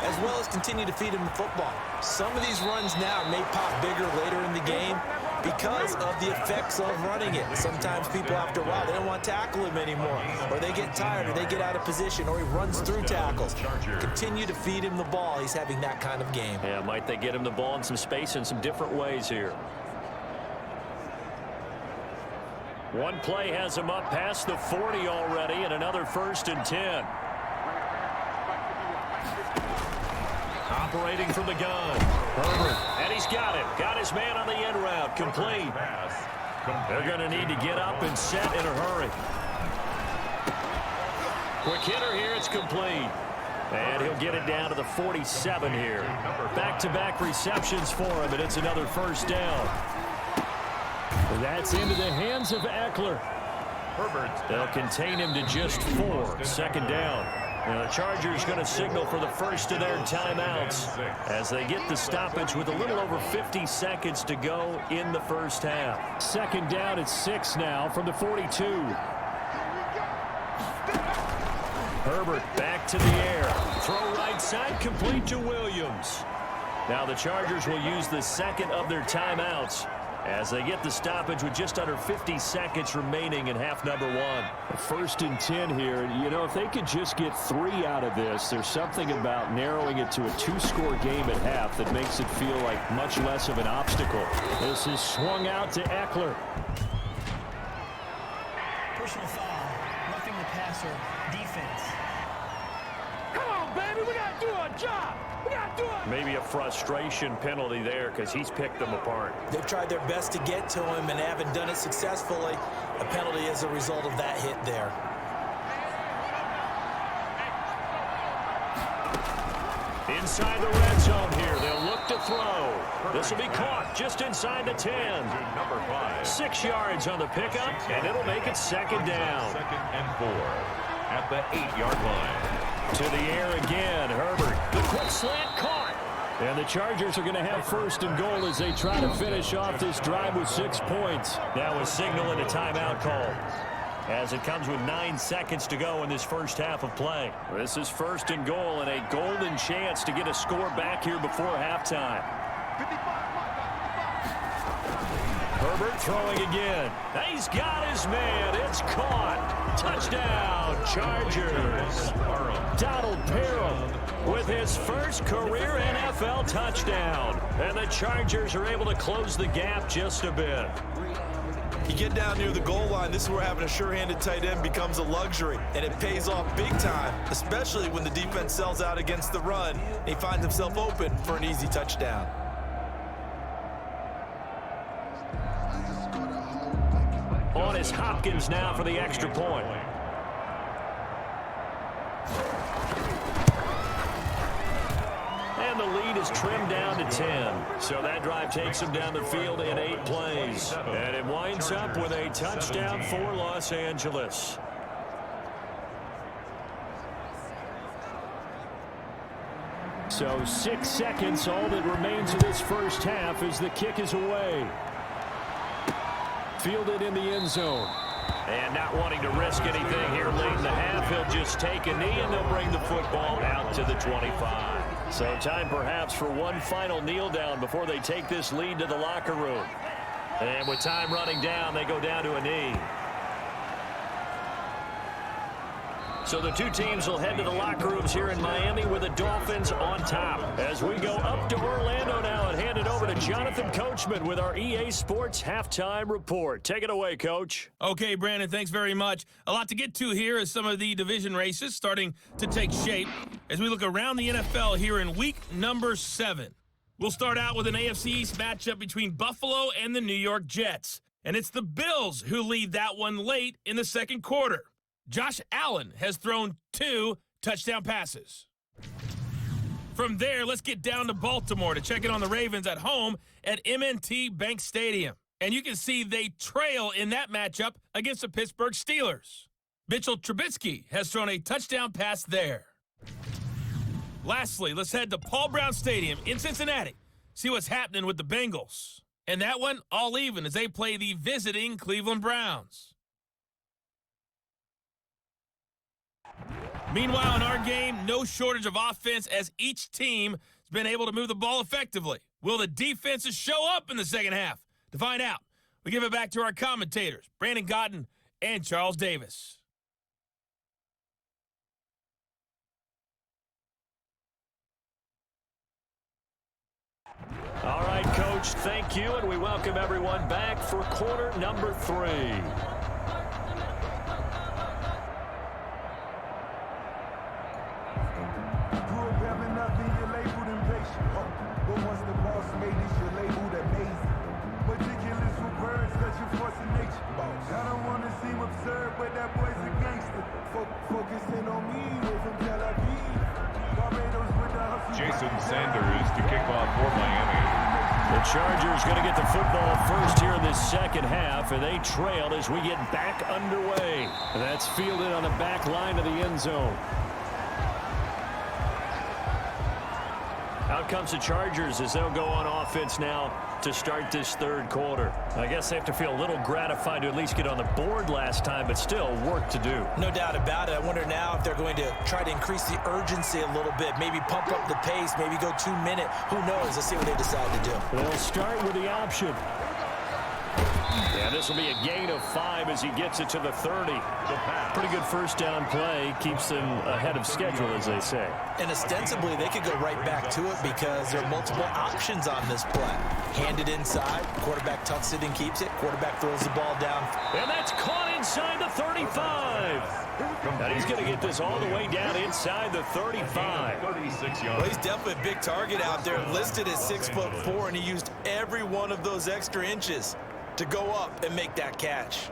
as well as continue to feed him the football. Some of these runs now may pop bigger later in the game because of the effects of running it. Sometimes people, after a while, they don't want to tackle him anymore, or they get tired, or they get out of position, or he runs through tackles. Continue to feed him the ball. He's having that kind of game. Yeah, might they get him the ball in some space in some different ways here. One play has him up past the 40 already, and another 1st and 10. Operating from the gun. Herbert. And he's got it. Got his man on the end route. Complete. They're going to need to get up and set in a hurry. Quick hitter here. It's complete. And he'll get it down to the 47 here. Back-to-back receptions for him, and it's another 1st down. And that's into the hands of Eckler. They'll contain him to just 4. 2nd down. And the Chargers going to signal for the first of their timeouts as they get the stoppage with a little over 50 seconds to go in the first half. 2nd down at 6 now from the 42. Herbert back to the air. Throw right side, complete to Williams. Now the Chargers will use the second of their timeouts as they get the stoppage with just under 50 seconds remaining in half number 1. 1st and 10 here. You know, if they could just get 3 out of this, there's something about narrowing it to a 2-score game at half that makes it feel like much less of an obstacle. This is swung out to Eckler. Personal foul, roughing the passer, defense. Come on, baby, we got to do our job. Maybe a frustration penalty there because he's picked them apart. They've tried their best to get to him and haven't done it successfully. A penalty as a result of that hit there. Inside the red zone here. They'll look to throw. This will be caught just inside the 10. 6 yards on the pickup, and it'll make it 2nd down. 2nd and 4. at the 8-yard line. To the air again, Herbert. The quick slant caught. And the Chargers are going to have first and goal as they try to finish off this drive with 6 points. Now a signal and a timeout call, as it comes with 9 seconds to go in this first half of play. This is first and goal and a golden chance to get a score back here before halftime. Herbert throwing again. He's got his man. It's caught. Touchdown, Chargers. Donald Parham with his first career NFL touchdown. And the Chargers are able to close the gap just a bit. You get down near the goal line, this is where having a sure-handed tight end becomes a luxury, and it pays off big time, especially when the defense sells out against the run, and he finds himself open for an easy touchdown. On is Hopkins now for the extra point. And the lead is trimmed down to 10. So that drive takes him down the field in 8 plays. And it winds up with a touchdown for Los Angeles. So 6 seconds, all that remains of this first half as the kick is away. Fielded in the end zone. And not wanting to risk anything here late in the half, he'll just take a knee and they'll bring the football out to the 25. So time perhaps for one final kneel down before they take this lead to the locker room. And with time running down, they go down to a knee. So the two teams will head to the locker rooms here in Miami with the Dolphins on top. As we go up to Orlando now and hand it over to Jonathan Coachman with our EA Sports Halftime Report. Take it away, Coach. Okay, Brandon, thanks very much. A lot to get to here as some of the division races starting to take shape as we look around the NFL here in week number 7. We'll start out with an AFC East matchup between Buffalo and the New York Jets. And it's the Bills who lead that one late in the second quarter. Josh Allen has thrown 2 touchdown passes. From there, let's get down to Baltimore to check in on the Ravens at home at M&T Bank Stadium. And you can see they trail in that matchup against the Pittsburgh Steelers. Mitchell Trubisky has thrown a touchdown pass there. Lastly, let's head to Paul Brown Stadium in Cincinnati. See what's happening with the Bengals. And that one, all even as they play the visiting Cleveland Browns. Meanwhile, in our game, no shortage of offense as each team has been able to move the ball effectively. Will the defenses show up in the second half? To find out, we give it back to our commentators, Brandon Gotten and Charles Davis. All right, Coach, thank you, and we welcome everyone back for quarter number 3. Jason Sanders to kick off for Miami. The Chargers going to get the football first here in this second half, and they trail as we get back underway. That's fielded on the back line of the end zone. Out comes the Chargers as they'll go on offense now to start this third quarter. I guess they have to feel a little gratified to at least get on the board last time, but still work to do. No doubt about it. I wonder now if they're going to try to increase the urgency a little bit, maybe pump up the pace, maybe go 2-minute. Who knows? Let's see what they decide to do. They'll start with the option. Yeah, this will be a gain of 5 as he gets it to the 30. Pretty good first down play. Keeps them ahead of schedule, as they say. And ostensibly, they could go right back to it because there are multiple options on this play. Hand it inside. Quarterback tucks it and keeps it. Quarterback throws the ball down. And that's caught inside the 35. And he's going to get this all the way down inside the 35. 36 yards. Well, he's definitely a big target out there, listed at 6'4", and he used every one of those extra inches to go up and make that catch.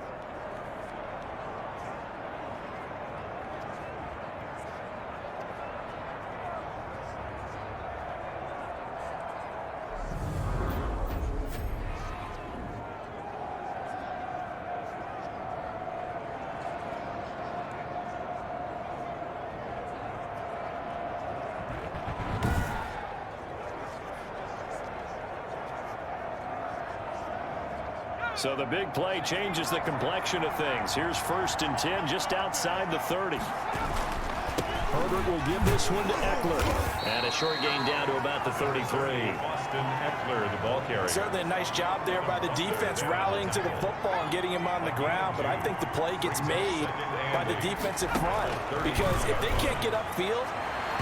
So the big play changes the complexion of things. Here's 1st and 10 just outside the 30. Herbert will give this one to Eckler. And a short gain down to about the 33. Austin Eckler, the ball carrier. Certainly a nice job there by the defense rallying to the football and getting him on the ground, but I think the play gets made by the defensive front because if they can't get upfield,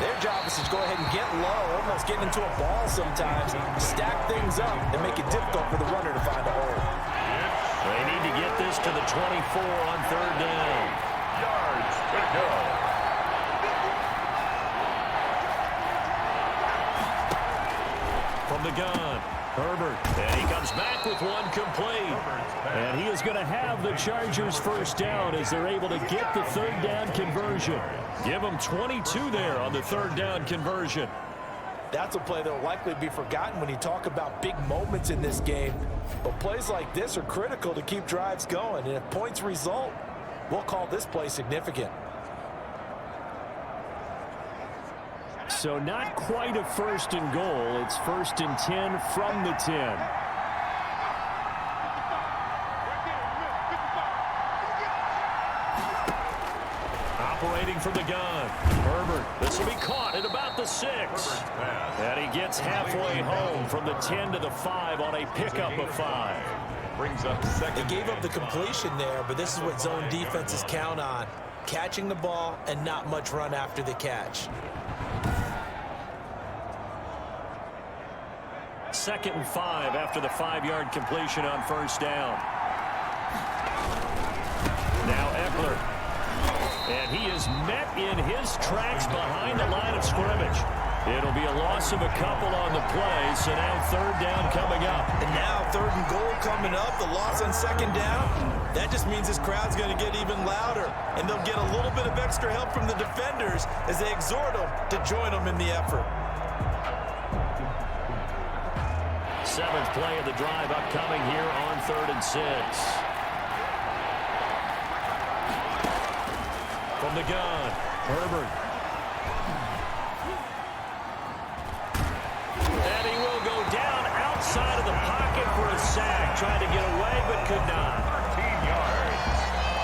their job is to go ahead and get low, almost get into a ball sometimes, stack things up, and make it difficult for the runner to find a hole. They need to get this to the 24 on 3rd down. Yards to go. From the gun, Herbert, and he comes back with one complete. And he is going to have the Chargers 1st down as they're able to get the 3rd down conversion. Give them 22 there on the 3rd down conversion. That's a play that will likely be forgotten when you talk about big moments in this game. But plays like this are critical to keep drives going. And if points result, we'll call this play significant. So not quite a 1st and goal. It's 1st and 10 from the 10. Operating from the gun. Herbert. This will be caught at about the 6. And he gets halfway home from the 10 to the 5 on a pickup of 5. Brings up 2nd. They gave up the completion there, but this is what zone defenses count on. Catching the ball and not much run after the catch. 2nd and 5 after the 5-yard completion on 1st down. Now Eckler. And he is met in his tracks behind the line of scrimmage. It'll be a loss of a couple on the play, so now 3rd down coming up. And now 3rd and goal coming up, the loss on 2nd down. That just means this crowd's going to get even louder, and they'll get a little bit of extra help from the defenders as they exhort them to join them in the effort. 7th play of the drive upcoming here on 3rd and 6. From the gun, Herbert. And he will go down outside of the pocket for a sack. Trying to get away, but could not. 13 yards.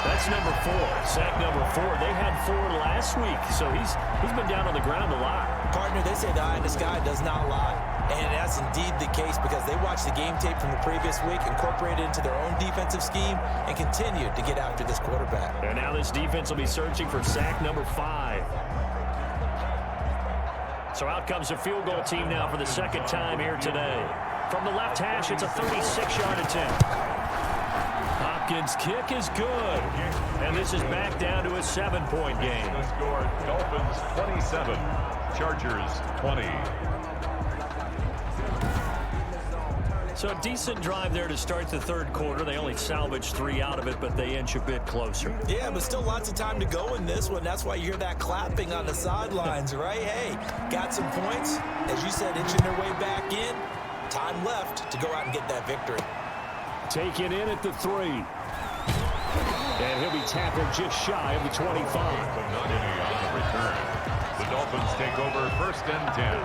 That's number 4. Sack number 4. They had 4 last week, so he's been down on the ground a lot. Partner, they say the eye in the sky does not lie. And that's indeed the case because they watched the game tape from the previous week, incorporated it into their own defensive scheme, and continued to get after this quarterback. And now this defense will be searching for sack number 5. So out comes the field goal team now for the 2nd time here today. From the left hash, it's a 36-yard attempt. Hopkins' kick is good. And this is back down to a 7-point game. The score, Dolphins 27, Chargers 20. So a decent drive there to start the 3rd quarter. They only salvaged 3 out of it, but they inch a bit closer. Yeah, but still lots of time to go in this one. That's why you hear that clapping on the sidelines, right? Hey, got some points. As you said, inching their way back in. Time left to go out and get that victory. Taken in at the 3. And he'll be tackled just shy of the 25. Not any on the return. The Dolphins take over 1st and 10.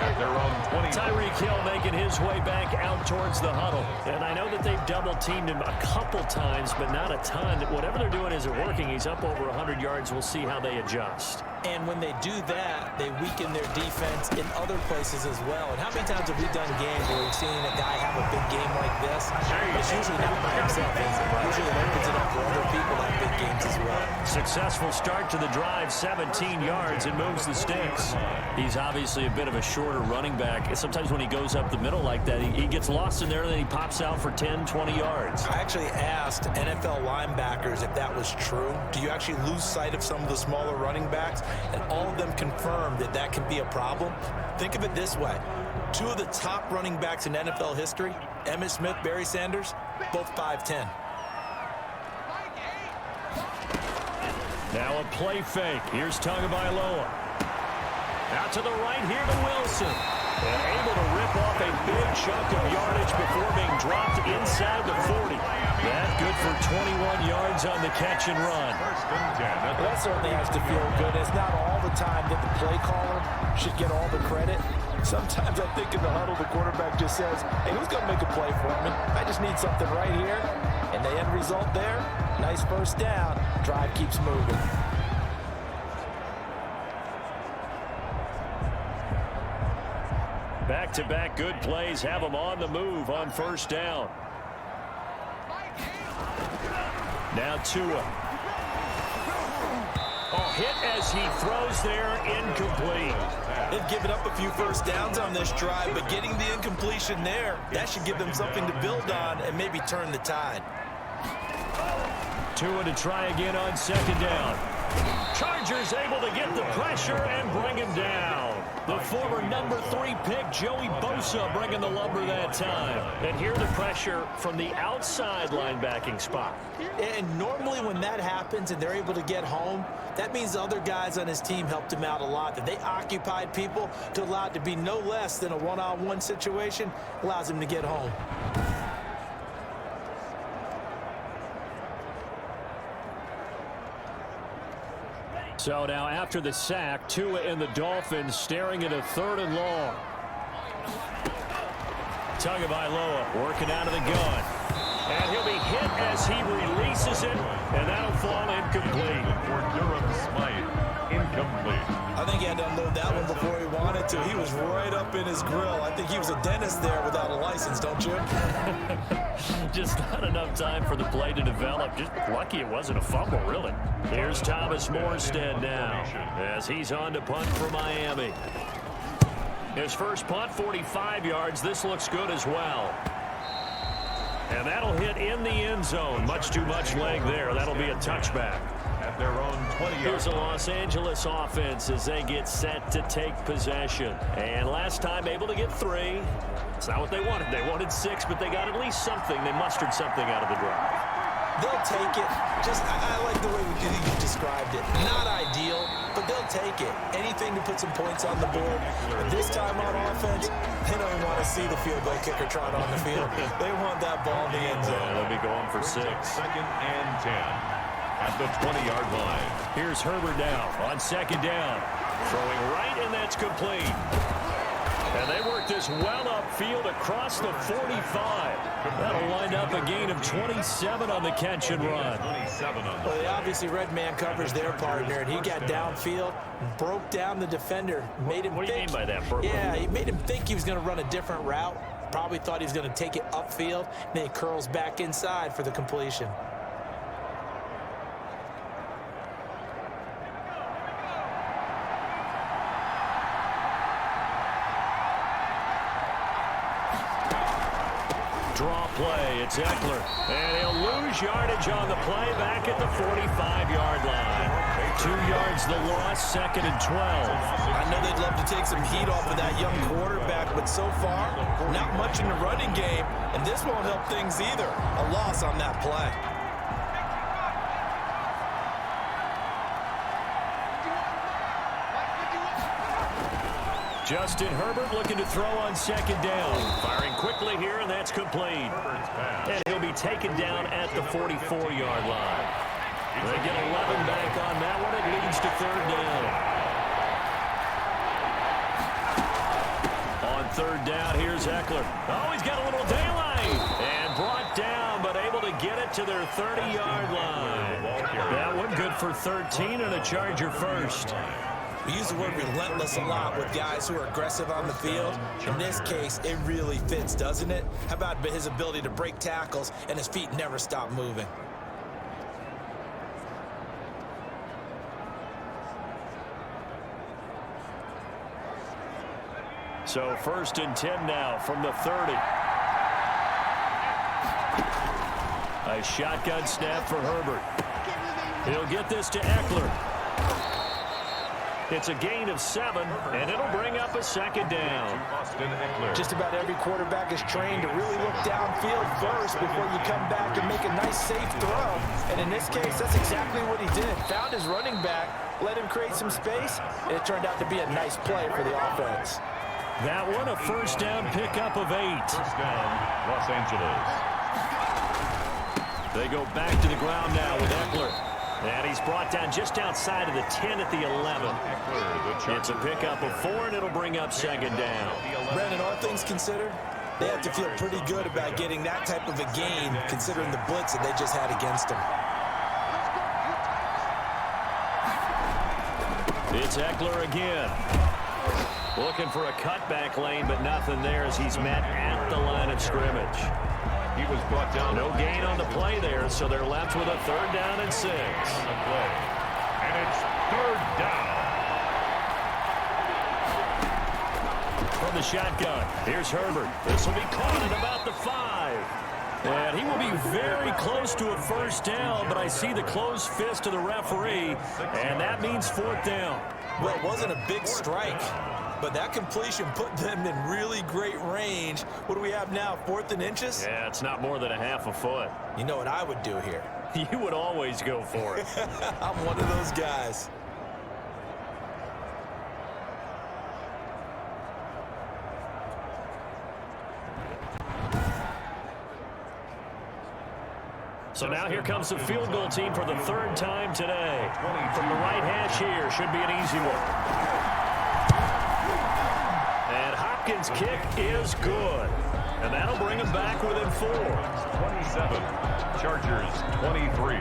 At their own 20. Tyreek Hill making his way back out towards the huddle. And I know that they've double-teamed him a couple times, but not a ton. Whatever they're doing isn't working. He's up over 100 yards. We'll see how they adjust. And when they do that, they weaken their defense in other places as well. And how many times have we done games where we've seen a guy have a big game like this? It's usually not by himself, is it? Usually it opens it up for other people to have big games as well. Successful start to the drive, 17 yards, and moves the sticks. He's obviously a bit of a shorter running back. Sometimes when he goes up the middle like that, he gets lost in there, and then he pops out for 10, 20 yards. I actually asked NFL linebackers if that was true. Do you actually lose sight of some of the smaller running backs? And all of them confirmed that that can be a problem. Think of it this way. 2 of the top running backs in NFL history, Emmitt Smith, Barry Sanders, both 5'10". Now a play fake. Here's Tagovailoa. Out to the right here to Wilson. And able to rip off a big chunk of yardage before being dropped inside the 40. That's good for 21 yards on the catch and run. 1st and 10. That certainly has to feel good. It's not all the time that the play caller should get all the credit. Sometimes I think in the huddle, the quarterback just says, hey, who's going to make a play for me? I just need something right here. And the end result there, nice first down. Drive keeps moving. Back-to-back good plays have them on the move on first down. Now Tua. Oh, hit as he throws there, incomplete. They've given up a few first downs on this drive, but getting the incompletion there, that should give them something to build on and maybe turn the tide. Tua to try again on second down. Chargers able to get the pressure and bring him down. The former number 3 pick, Joey Bosa, bringing the lumber that time. And here the pressure from the outside linebacking spot. And normally when that happens and they're able to get home, that means the other guys on his team helped him out a lot. That they occupied people to allow it to be no less than a one-on-one situation, allows him to get home. So now after the sack, Tua and the Dolphins staring at a 3rd and long. Tagovailoa working out of the gun. And he'll be hit as he releases it, and that'll fall incomplete. For Durham Smythe, incomplete. I think he had to unload that one before he wanted to. He was right up in his grill. I think he was a dentist there without a license, don't you? Just not enough time for the play to develop. Just lucky it wasn't a fumble, really. Here's Thomas Morstead now as he's on to punt for Miami. His first punt, 45 yards. This looks good as well. And that'll hit in the end zone. Much too much leg there. That'll be a touchback. At their own 20-yard Here's a Los Angeles offense as they get set to take possession. And last time able to get 3. It's not what they wanted. They wanted 6, but they got at least something. They mustered something out of the drive. They'll take it. I like the way you described it. Not ideal, but they'll take it. Anything to put some points on the board. But this time on offense, they don't even want to see the field goal kicker trot on the field. They want that ball in the end zone. They'll be going for 6. 2nd and 10 at the 20-yard line. Here's Herbert now on second down. Throwing right, and that's complete. And they work this well upfield across the 45. That'll wind up a gain of 27 on the catch and run. Well, they obviously read man coverage their partner, and he got downfield, broke down the defender, made him What do you think. mean by that, Bert? Yeah, he made him think he was going to run a different route. Probably thought he was going to take it upfield, and then he curls back inside for the completion. Draw play, it's Eckler. And he'll lose yardage on the play back at the 45-yard line. 2 yards the loss, 2nd and 12. I know they'd love to take some heat off of that young quarterback, but so far, not much in the running game, and this won't help things either. A loss on that play. Justin Herbert looking to throw on second down. Firing quickly here, and that's complete. And he'll be taken down at the 44-yard line. They get 11 back on that one. It leads to 3rd down. On 3rd down, here's Eckler. Oh, he's got a little daylight. And brought down, but able to get it to their 30-yard line. That one good for 13 and a Charger first. We use the word relentless a lot with guys who are aggressive on the field. In this case, it really fits, doesn't it? How about his ability to break tackles and his feet never stop moving? So 1st and 10 now from the 30. A shotgun snap for Herbert. He'll get this to Eckler. It's a gain of 7, and it'll bring up a 2nd down. Just about every quarterback is trained to really look downfield first before you come back and make a nice, safe throw. And in this case, that's exactly what he did. Found his running back, let him create some space, and it turned out to be a nice play for the offense. That one, a 1st down pickup of 8. 1st down, Los Angeles. They go back to the ground now with Eckler. And he's brought down just outside of the 10 at the 11. It's a pickup of 4, and it'll bring up second down. Brandon, all things considered, they have to feel pretty good about getting that type of a gain, considering the blitz that they just had against them. It's Eckler again. Looking for a cutback lane, but nothing there as he's met at the line of scrimmage. He was brought down. No gain on the play there, so they're left with a 3rd down and 6. And it's 3rd down. From the shotgun, here's Herbert. This will be caught at about the 5. And he will be very close to a 1st down, but I see the closed fist of the referee, and that means 4th down. Well, it wasn't a big strike, but that completion put them in really great range. What do we have now, 4th and inches? Yeah, it's not more than a half a foot. You know what I would do here? You would always go for it. I'm one of those guys. So now here comes the field goal team for the 3rd time today. From the right hash here, should be an easy one. And Hopkins' kick is good. And that'll bring him back within 4. 27. Chargers 23.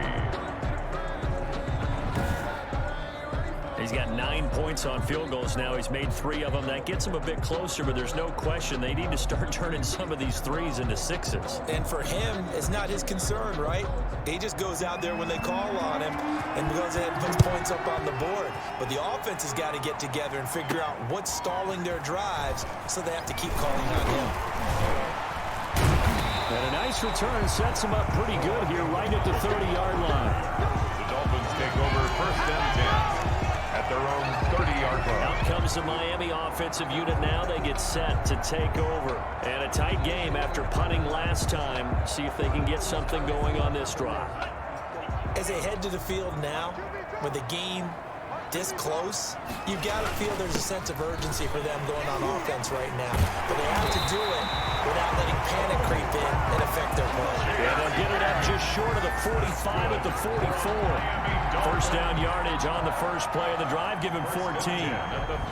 He's got 9 points on field goals now. He's made 3 of them. That gets him a bit closer, but there's no question they need to start turning some of these 3s into 6s. And for him, it's not his concern, right? He just goes out there when they call on him and goes ahead and puts points up on the board. But the offense has got to get together and figure out what's stalling their drives, so they have to keep calling on him. And a nice return sets him up pretty good here right at the 30-yard line. The Dolphins take over 1st and 10. At their own 30-yard line. Out comes the Miami offensive unit now. They get set to take over. And a tight game after punting last time. See if they can get something going on this drive. As they head to the field now, with the game this close, you've got to feel there's a sense of urgency for them going on offense right now. But they have to do it without letting panic creep in and affect their play. Yeah, they'll get it up just short of the 45 at the 44. 1st down yardage on the first play of the drive, give him 14.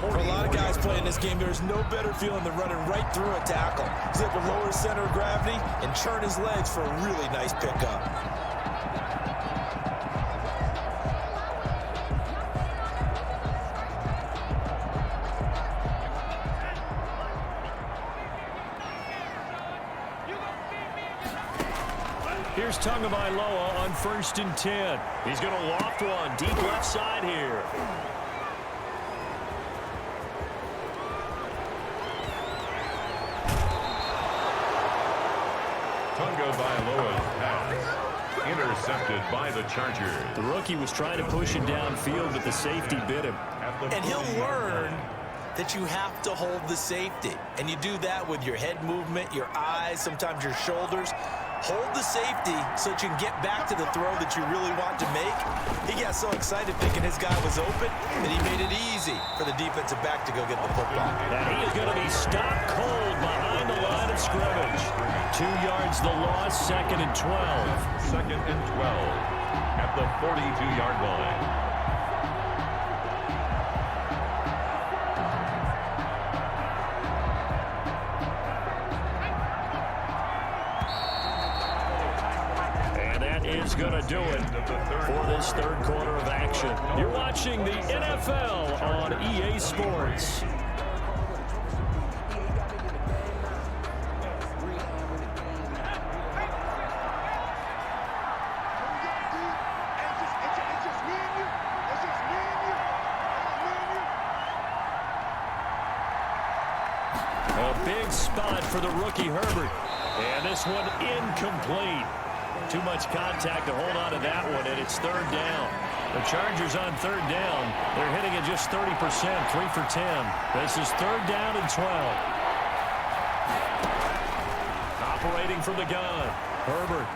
For a lot of guys playing this game, there's no better feeling than running right through a tackle. He's able to lower his center of gravity and churn his legs for a really nice pickup. Here's Tagovailoa on 1st and 10. He's going to loft one deep left side here. Tagovailoa's pass intercepted by the Chargers. The rookie was trying to push him downfield, but the safety bit him. And he'll learn that you have to hold the safety. And you do that with your head movement, your eyes, sometimes your shoulders. Hold the safety so that you can get back to the throw that you really want to make. He got so excited thinking his guy was open that he made it easy for the defensive back to go get the football. And he is going to be stopped cold behind the line of scrimmage. 2 yards the loss, 2nd and 12. 2nd and 12 at the 42-yard line. Is going to do it for this 3rd quarter of action. You're watching the NFL on EA Sports. A big spot for the rookie Herbert. And this one incomplete. Too much contact to hold on to that one, and it's 3rd down. The Chargers on 3rd down. They're hitting it just 30%, 3 for 10. This is 3rd down and 12. Operating from the gun. Herbert.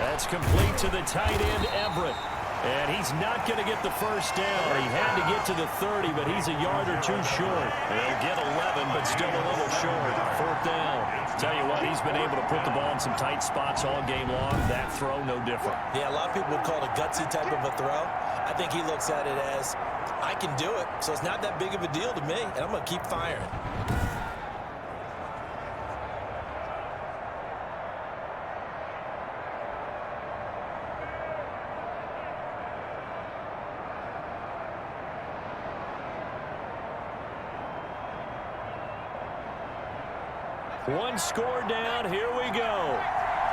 That's complete to the tight end, Everett. And he's not going to get the 1st down. He had to get to the 30, but he's a yard or 2 short. They'll get 11, but still a little short. 4th down. Tell you what, he's been able to put the ball in some tight spots all game long. That throw, no different. Yeah, a lot of people would call it a gutsy type of a throw. I think he looks at it as, I can do it, so it's not that big of a deal to me, and I'm going to keep firing. One score down. Here we go.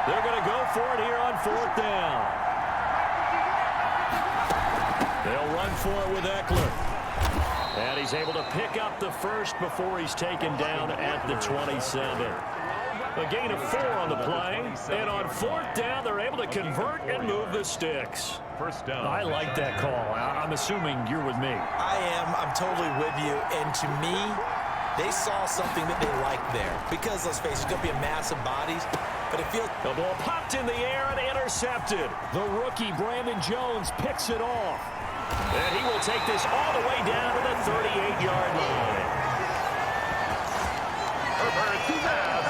They're going to go for it here on 4th down. They'll run for it with Eckler. And he's able to pick up the first before he's taken down at the 27. A gain of 4 on the play. And on 4th down, they're able to convert and move the sticks. First down. I like that call. I'm assuming you're with me. I am. I'm totally with you. And to me, they saw something that they liked there. Because, let's face it, it's going to be a mass of bodies. But it feels... The ball popped in the air and intercepted. The rookie, Brandon Jones, picks it off. And he will take this all the way down to the 38-yard line.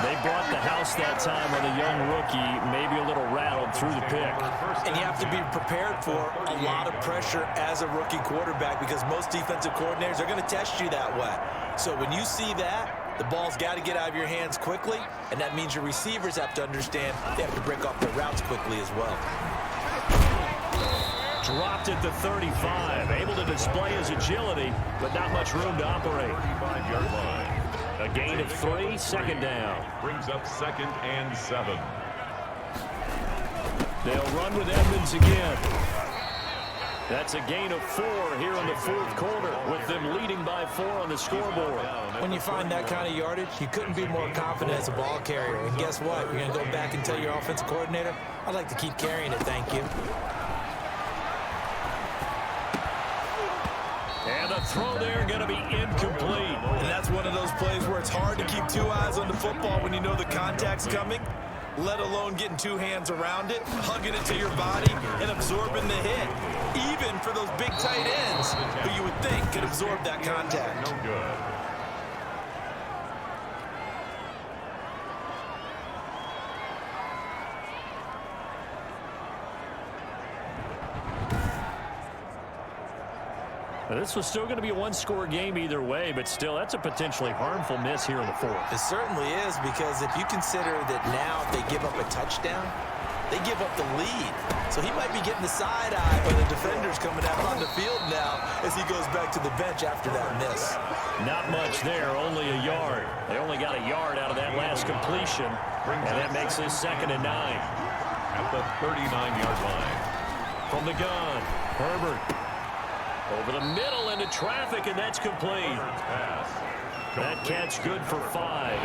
They brought the house that time on a young rookie, maybe a little rattled through the pick. And you have to be prepared for a lot of pressure as a rookie quarterback because most defensive coordinators are going to test you that way. So when you see that, the ball's got to get out of your hands quickly, and that means your receivers have to understand they have to break off their routes quickly as well. Dropped at the 35, able to display his agility, but not much room to operate. 35-yard line. A gain of 3, 2nd down. Brings up 2nd and 7. They'll run with Edmonds again. That's a gain of 4 here in the 4th quarter, with them leading by 4 on the scoreboard. When you find that kind of yardage, you couldn't be more confident as a ball carrier. And guess what? You're going to go back and tell your offensive coordinator, I'd like to keep carrying it, thank you. And the throw there going to be incomplete. And that's one of those plays where it's hard to keep 2 eyes on the football when you know the contact's coming, let alone getting 2 hands around it, hugging it to your body, and absorbing the hit. Even for those big tight ends who you would think could absorb that contact. No good. This was still going to be a 1-score game either way, but still, that's a potentially harmful miss here in the 4th. It certainly is, because if you consider that now if they give up a touchdown, they give up the lead. So he might be getting the side eye by the defenders coming out on the field now as he goes back to the bench after that miss. Not much there, only a yard. They only got a yard out of that last completion, and that makes this 2nd and 9. At the 39-yard line. From the gun, Herbert. Over the middle into traffic, and that's complete. That catch good for 5.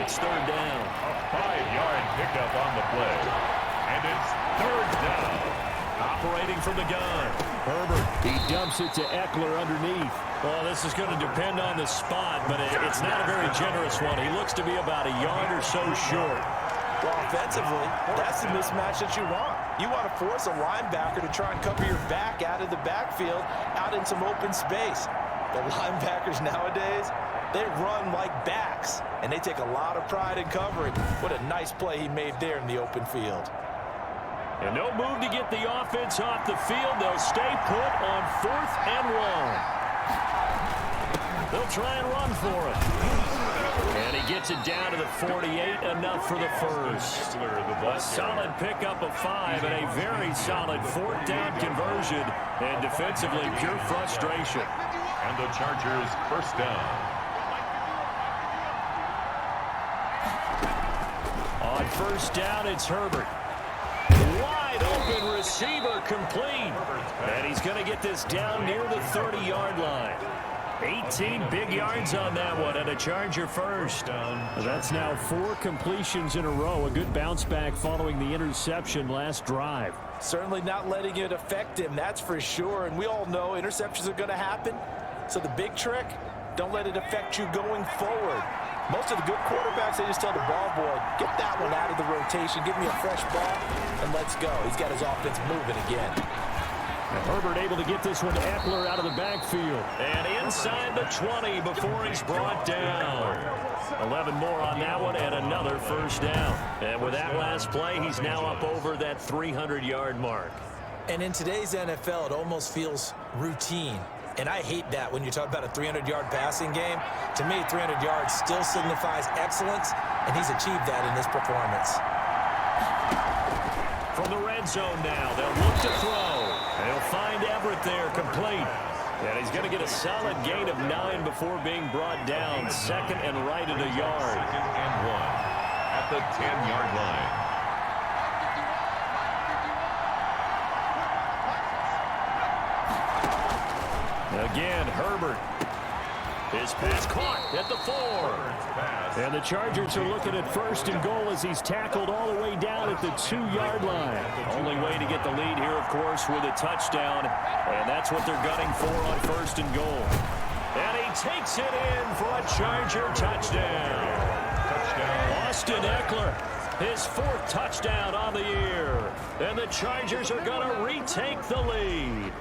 It's 3rd down. A 5-yard pickup on the play. And it's 3rd down. Operating from the gun. Herbert. He dumps it to Eckler underneath. Well, this is going to depend on the spot, but it's not a very generous one. He looks to be about a yard or so short. Well, offensively, that's the mismatch that you want. You want to force a linebacker to try and cover your back out of the backfield, out in some open space. The linebackers nowadays, they run like backs, and they take a lot of pride in covering. What a nice play he made there in the open field. And no move to get the offense off the field. They'll stay put on 4th and 1. They'll try and run for it. And he gets it down to the 48, enough for the first. A solid pickup of 5 and a very solid 4th down conversion. And defensively, pure frustration. And the Chargers first down. On 1st down, it's Herbert. Wide open receiver complete. And he's going to get this down near the 30-yard line. 18 big yards on that one, and a Charger first. That's now 4 completions in a row. A good bounce back following the interception last drive. Certainly not letting it affect him, that's for sure. And we all know interceptions are going to happen. So the big trick, don't let it affect you going forward. Most of the good quarterbacks, they just tell the ball boy, get that one out of the rotation, give me a fresh ball, and let's go. He's got his offense moving again. And Herbert able to get this one to Eckler out of the backfield. And inside the 20 before he's brought down. 11 more on that one and another first down. And with that last play, he's now up over that 300-yard mark. And in today's NFL, it almost feels routine. And I hate that when you talk about a 300-yard passing game. To me, 300 yards still signifies excellence, and he's achieved that in this performance. From the red zone now, they'll look to throw. They'll find Everett there, complete. And he's going to get a solid gain of 9 before being brought down. Second and right at a yard. Second and 1 at the 10-yard line. Again, Herbert. His pass caught at the 4. And the Chargers are looking at first and goal as he's tackled all the way down at the 2-yard line. Only way to get the lead here, of course, with a touchdown. And that's what they're gunning for on first and goal. And he takes it in for a Charger touchdown. Austin Eckler, his 4th touchdown on the year. And the Chargers are going to retake the lead.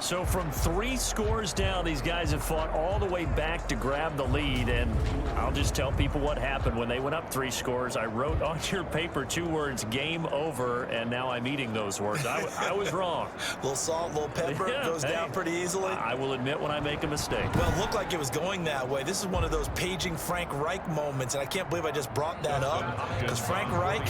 So from 3 scores down, these guys have fought all the way back to grab the lead. And I'll just tell people what happened when they went up 3 scores. I wrote on your paper 2 words, game over, and now I'm eating those words. I was wrong. A little salt, a little pepper, goes down pretty easily. I will admit when I make a mistake. Well, it looked like it was going that way. This is one of those paging Frank Reich moments, and I can't believe I just brought that up, because Frank Reich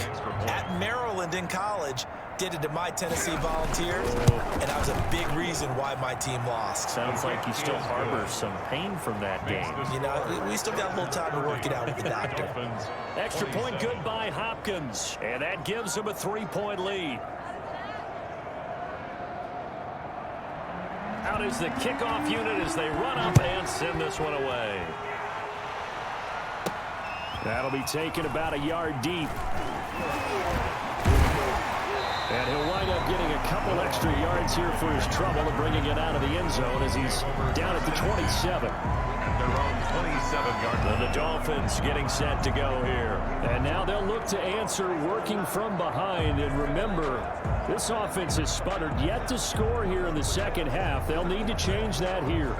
at Maryland in college did it to my Tennessee Volunteers, and that was a big reason why my team lost. Sounds like he still harbors some pain from that game. You know, we still got a little time to work it out with the doctor. Extra point good by Hopkins, and that gives him a 3-point lead. Out is the kickoff unit as they run up and send this one away. That'll be taken about a yard deep. And he'll wind up getting a couple extra yards here for his trouble and bringing it out of the end zone as he's down at the 27. At their own 27-yard line. And the Dolphins getting set to go here. And now they'll look to answer working from behind. And remember, this offense has sputtered yet to score here in the second half. They'll need to change that here.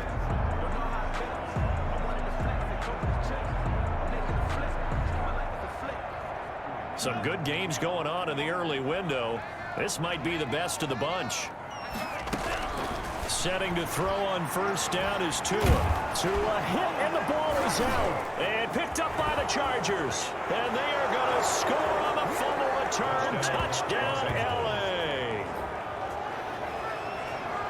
Some good games going on in the early window. This might be the best of the bunch. Setting to throw on first down is Tua. Tua hit, and the ball is out. And picked up by the Chargers. And they are going to score on the fumble return. Touchdown, L.A.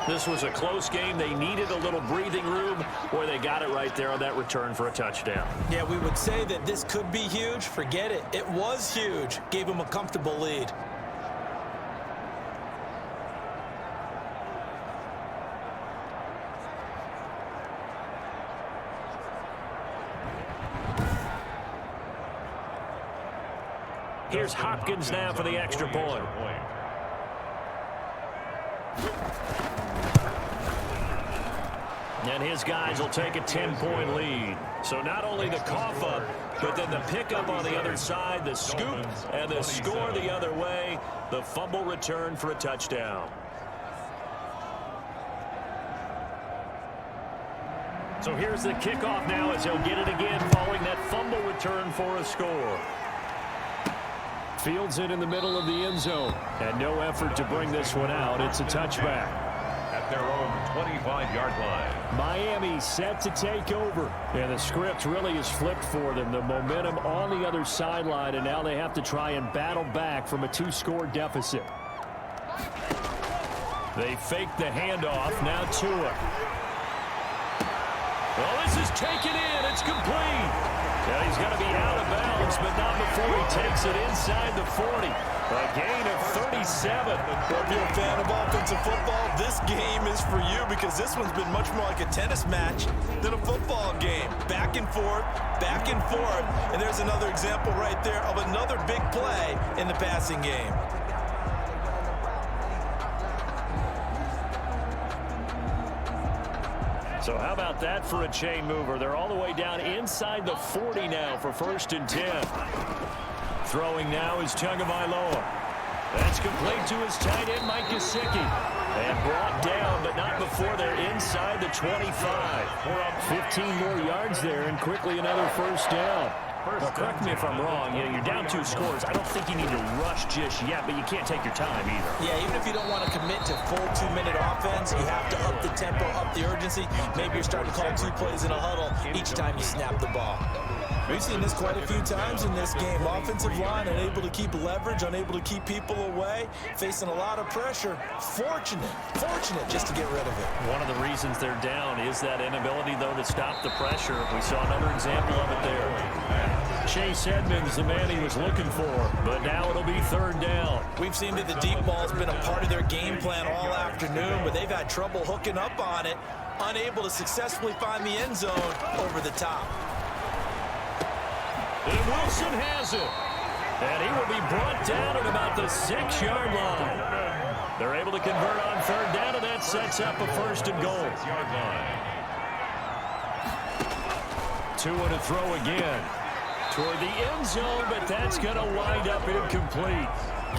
This was a close game. They needed a little breathing room. Boy, they got it right there on that return for a touchdown. Yeah, we would say that this could be huge. Forget it. It was huge. Gave them a comfortable lead. Here's Hopkins now for the extra point. And his guys will take a 10-point lead. So not only the cough up, but then the pickup on the other side, the scoop, and the score the other way, the fumble return for a touchdown. So here's the kickoff now as he'll get it again following that fumble return for a score. Fields it in the middle of the end zone. And no effort to bring this one out. It's a touchback. At their own 25-yard line. Miami set to take over. And the script really is flipped for them. The momentum on the other sideline, and now they have to try and battle back from a 2-score deficit. They fake the handoff. Now Tua. Well, this is taken in. It's complete. Yeah, he's got to be out of bounds, but not before he takes it inside the 40. A gain of 37. Well, if you're a fan of offensive football, this game is for you because this one's been much more like a tennis match than a football game. Back and forth, and there's another example right there of another big play in the passing game. So how about that for a chain mover? They're all the way down inside the 40 now for 1st and 10. Throwing now is Tagovailoa. That's complete to his tight end, Mike Gesicki. And brought down, but not before they're inside the 25. We're up 15 more yards there, and quickly another first down. Now, correct me if I'm wrong. You know, you're down 2 scores. I don't think you need to rush just yet, but you can't take your time either. Yeah, even if you don't want to commit to full 2-minute offense, you have to up the tempo, up the urgency. Maybe you're starting to call 2 plays in a huddle each time you snap the ball. We've seen this quite a few times in this game. Offensive line unable to keep leverage, unable to keep people away, facing a lot of pressure. Fortunate just to get rid of it. One of the reasons they're down is that inability, though, to stop the pressure. We saw another example of it there. Chase Edmonds, the man he was looking for, but now it'll be 3rd down. We've seen that the deep ball's been a part of their game plan all afternoon, but they've had trouble hooking up on it, unable to successfully find the end zone over the top. And Wilson has it. And he will be brought down at about the 6-yard line. They're able to convert on 3rd down, and that sets up a 1st and goal. 2 to throw again. Toward the end zone, but that's going to wind up incomplete.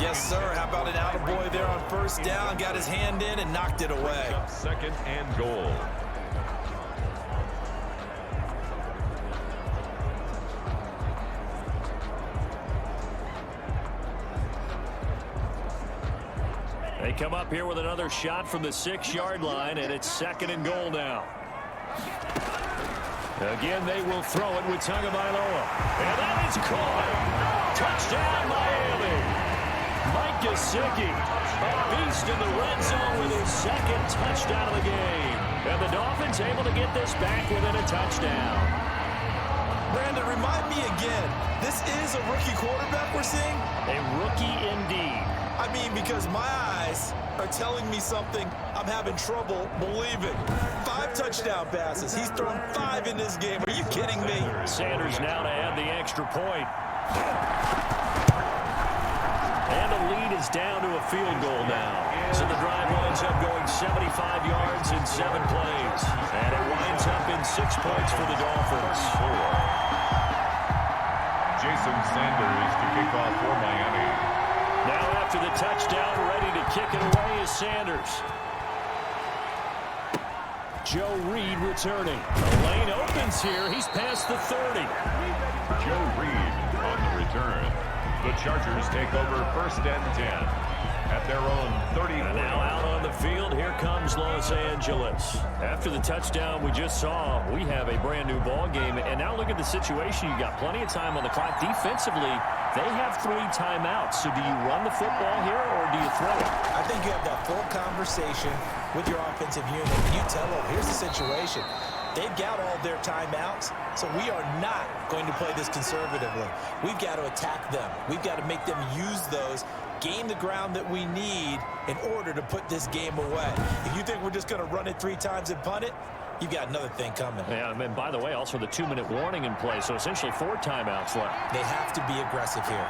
Yes, sir. How about an attaboy there on 1st down? Got his hand in and knocked it away. 2nd and goal. They come up here with another shot from the 6-yard line, and it's 2nd and goal now. Again, they will throw it with Tagovailoa. And that is caught. Touchdown, Miami. Mike Gesicki, a beast in the red zone with his 2nd touchdown of the game. And the Dolphins able to get this back within a touchdown. Brandon, remind me again, this is a rookie quarterback we're seeing? A rookie indeed. I mean, because my eyes are telling me something I'm having trouble believing. 5 touchdown passes. He's thrown 5 in this game. Are you kidding me? Sanders now to add the extra point. And the lead is down to a field goal now. So the drive winds up going 75 yards in 7 plays. And it winds up in 6 points for the Dolphins. Jason Sanders to kick off for Miami. Now after the touchdown, ready to kick it away is Sanders. Joe Reed returning. The lane opens here. He's past the 30. Joe Reed on the return. The Chargers take over 1st and 10 at their own 30. And now out on the field, here comes Los Angeles. After the touchdown we just saw, we have a brand new ball game. And now look at the situation. You got plenty of time on the clock. Defensively, they have 3 timeouts. So do you run the football here or do you throw it? I think you have that full conversation with your offensive unit. And you tell them, here's the situation. They've got all their timeouts, so we are not going to play this conservatively. We've got to attack them. We've got to make them use those, gain the ground that we need in order to put this game away. If you think we're just going to run it 3 times and punt it, you've got another thing coming. Yeah, and by the way, also the 2-minute warning in play, so essentially 4 timeouts left. They have to be aggressive here.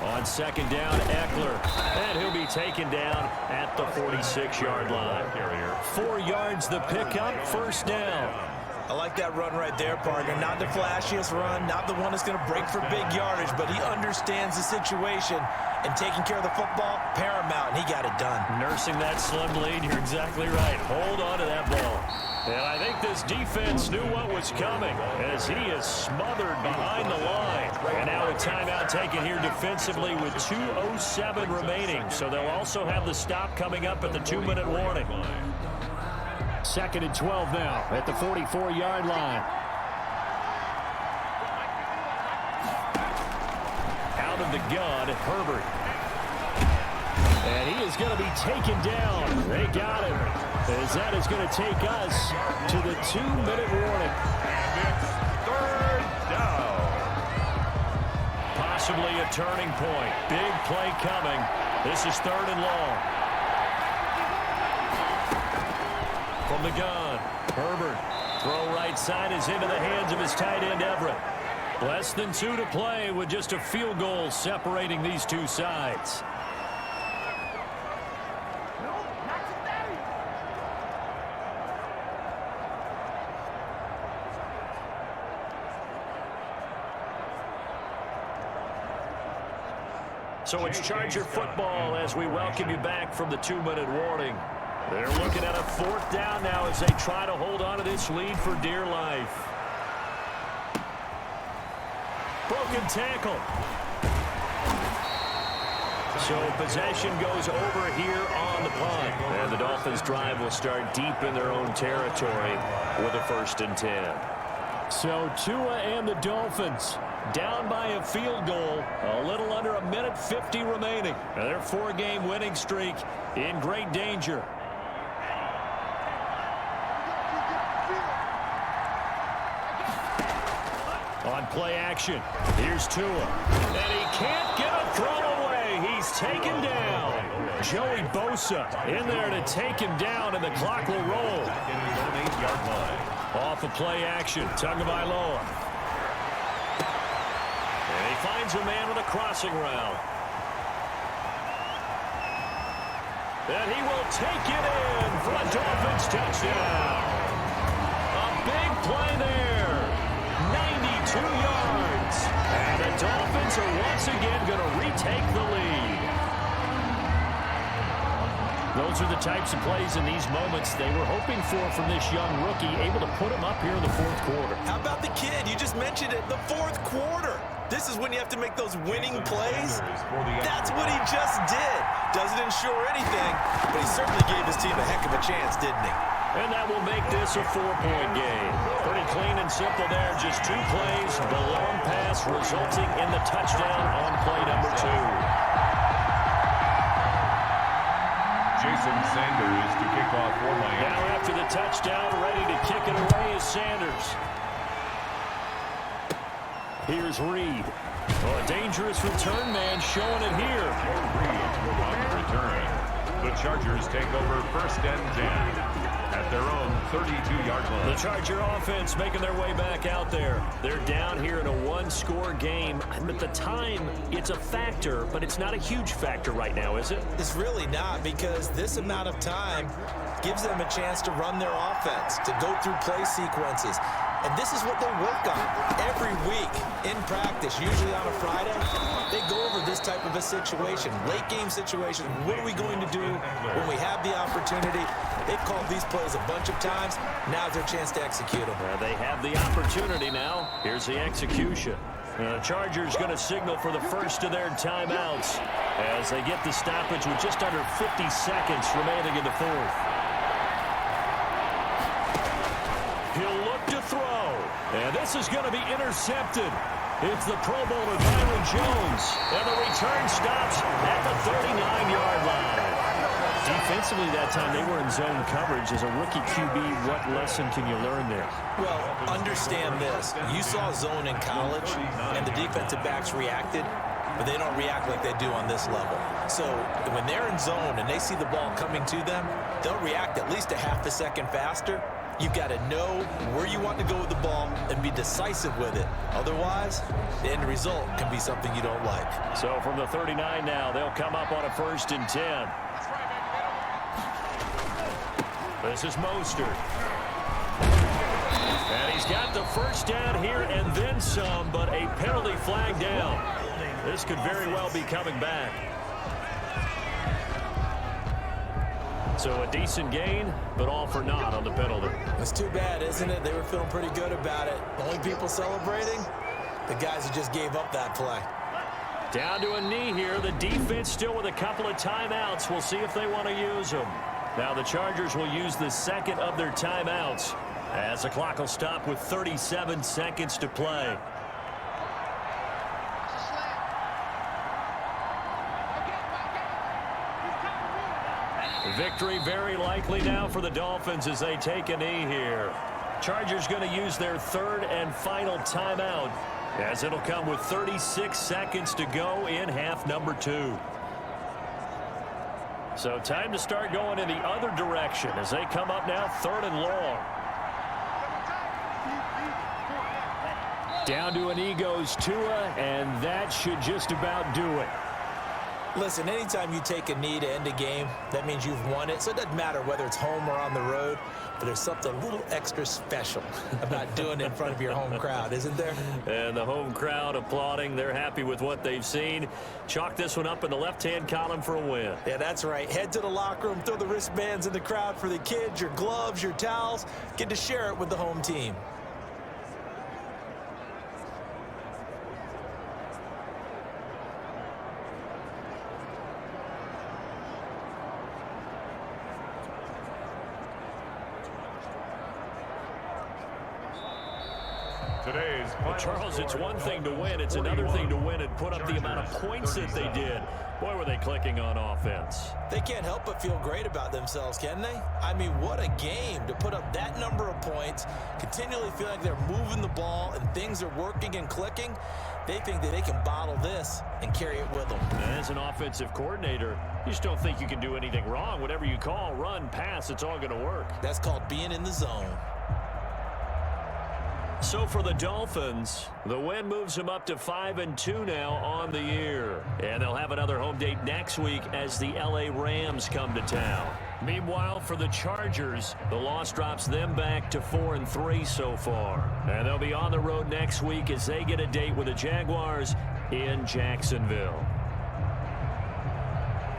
On 2nd down, Eckler. And he'll be taken down at the 46-yard line. 4 yards the pickup, 1st down. I like that run right there, partner. Not the flashiest run, not the one that's going to break for big yardage, but he understands the situation, and taking care of the football, paramount, and he got it done. Nursing that slim lead, you're exactly right. Hold on to that ball. And I think this defense knew what was coming as he is smothered behind the line. And now a timeout taken here defensively with 2:07 remaining. So they'll also have the stop coming up at the 2-minute warning. 2nd and 12 now at the 44-yard line. Out of the gun, Herbert. And he is going to be taken down. They got him. As that is going to take us to the 2-minute warning. And it's 3rd down. Possibly a turning point. Big play coming. This is 3rd and long. From the gun, Herbert. Throw right side is into the hands of his tight end, Everett. Less than 2 to play with just a field goal separating these 2 sides. So it's Charger football as we welcome you back from the 2-minute warning. They're looking at a 4th down now as they try to hold on to this lead for dear life. Broken tackle. So possession goes over here on the punt. And the Dolphins drive will start deep in their own territory with a 1st and 10. So Tua and the Dolphins down by a field goal, a little under a minute 50 remaining. And their 4-game winning streak in great danger. On play action, here's Tua. And he can't get a throw away. He's taken down. Joey Bosa in there to take him down, and the clock will roll. Off of play action, Tagovailoa. And he finds a man with a crossing route. And he will take it in for a Dolphins touchdown. A big play there. 92 yards. And the Dolphins are once again going to retake the lead. Those are the types of plays in these moments they were hoping for from this young rookie, able to put him up here in the 4th quarter. How about the kid? You just mentioned it, the 4th quarter. This is when you have to make those winning plays. That's what he just did. Doesn't ensure anything, but he certainly gave his team a heck of a chance, didn't he? And that will make this a 4-point game. Pretty clean and simple there. Just 2 plays, the long pass resulting in the touchdown on play number 2. Jason Sanders to kick off for Miami. Now after the touchdown, ready to kick it away is Sanders. Here's Reed. Oh, a dangerous return man showing it here. Reed on the return. The Chargers take over 1st and 10. At their own 32-yard line. The Charger offense making their way back out there. They're down here in a 1-score game. And at the time, it's a factor, but it's not a huge factor right now, is it? It's really not, because this amount of time gives them a chance to run their offense, to go through play sequences. And this is what they work on every week in practice, usually on a Friday. They go over this type of a situation, late game situation. What are we going to do when we have the opportunity? They've called these plays a bunch of times. Now's their chance to execute them. They have the opportunity now. Here's the execution. The Chargers going to signal for the first of their timeouts as they get the stoppage with just under 50 seconds remaining in the 4th. He'll look to throw. And this is going to be intercepted. It's the Pro Bowler Byron Jones. And the return stops at the 39-yard line. Defensively that time, they were in zone coverage. As a rookie QB, what lesson can you learn there? Well, understand this. You saw zone in college, and the defensive backs reacted, but they don't react like they do on this level. So when they're in zone and they see the ball coming to them, they'll react at least a half a second faster. You've got to know where you want to go with the ball and be decisive with it. Otherwise, the end result can be something you don't like. So from the 39 now, they'll come up on a 1st and 10. This is Mostert. And he's got the 1st down here and then some, but a penalty flag down. This could very well be coming back. So a decent gain, but all for naught on the penalty. It's too bad, isn't it? They were feeling pretty good about it. The only people celebrating, the guys who just gave up that play. Down to a knee here. The defense still with a couple of timeouts. We'll see if they want to use them. Now the Chargers will use the 2nd of their timeouts as the clock will stop with 37 seconds to play. Victory very likely now for the Dolphins as they take a knee here. Chargers going to use their 3rd and final timeout as it'll come with 36 seconds to go in half number 2. So time to start going in the other direction as they come up now 3rd and long. Down to a knee goes Tua, and that should just about do it. Listen, anytime you take a knee to end a game, that means you've won it. So it doesn't matter whether it's home or on the road. but there's something a little extra special about doing it in front of your home crowd, isn't there? And the home crowd applauding. They're happy with what they've seen. Chalk this one up in the left-hand column for a win. Yeah, that's right. Head to the locker room, throw the wristbands in the crowd for the kids, your gloves, your towels. Get to share it with the home team. Charles, it's one thing to win. It's another thing to win and put up the amount of points that they did. Boy, were they clicking on offense. They can't help but feel great about themselves, can they? I mean, what a game to put up that number of points, continually feel like they're moving the ball and things are working and clicking. They think that they can bottle this and carry it with them. As an offensive coordinator, you just don't think you can do anything wrong. Whatever you call, run, pass, it's all going to work. That's called being in the zone. So for the Dolphins, the win moves them up to 5-2 now on the year. And they'll have another home date next week as the LA Rams come to town. Meanwhile, for the Chargers, the loss drops them back to 4-3 so far. And they'll be on the road next week as they get a date with the Jaguars in Jacksonville.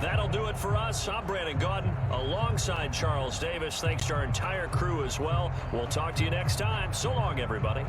That'll do it for us. I'm Brandon Gaudin alongside Charles Davis. Thanks to our entire crew as well. We'll talk to you next time. So long, everybody.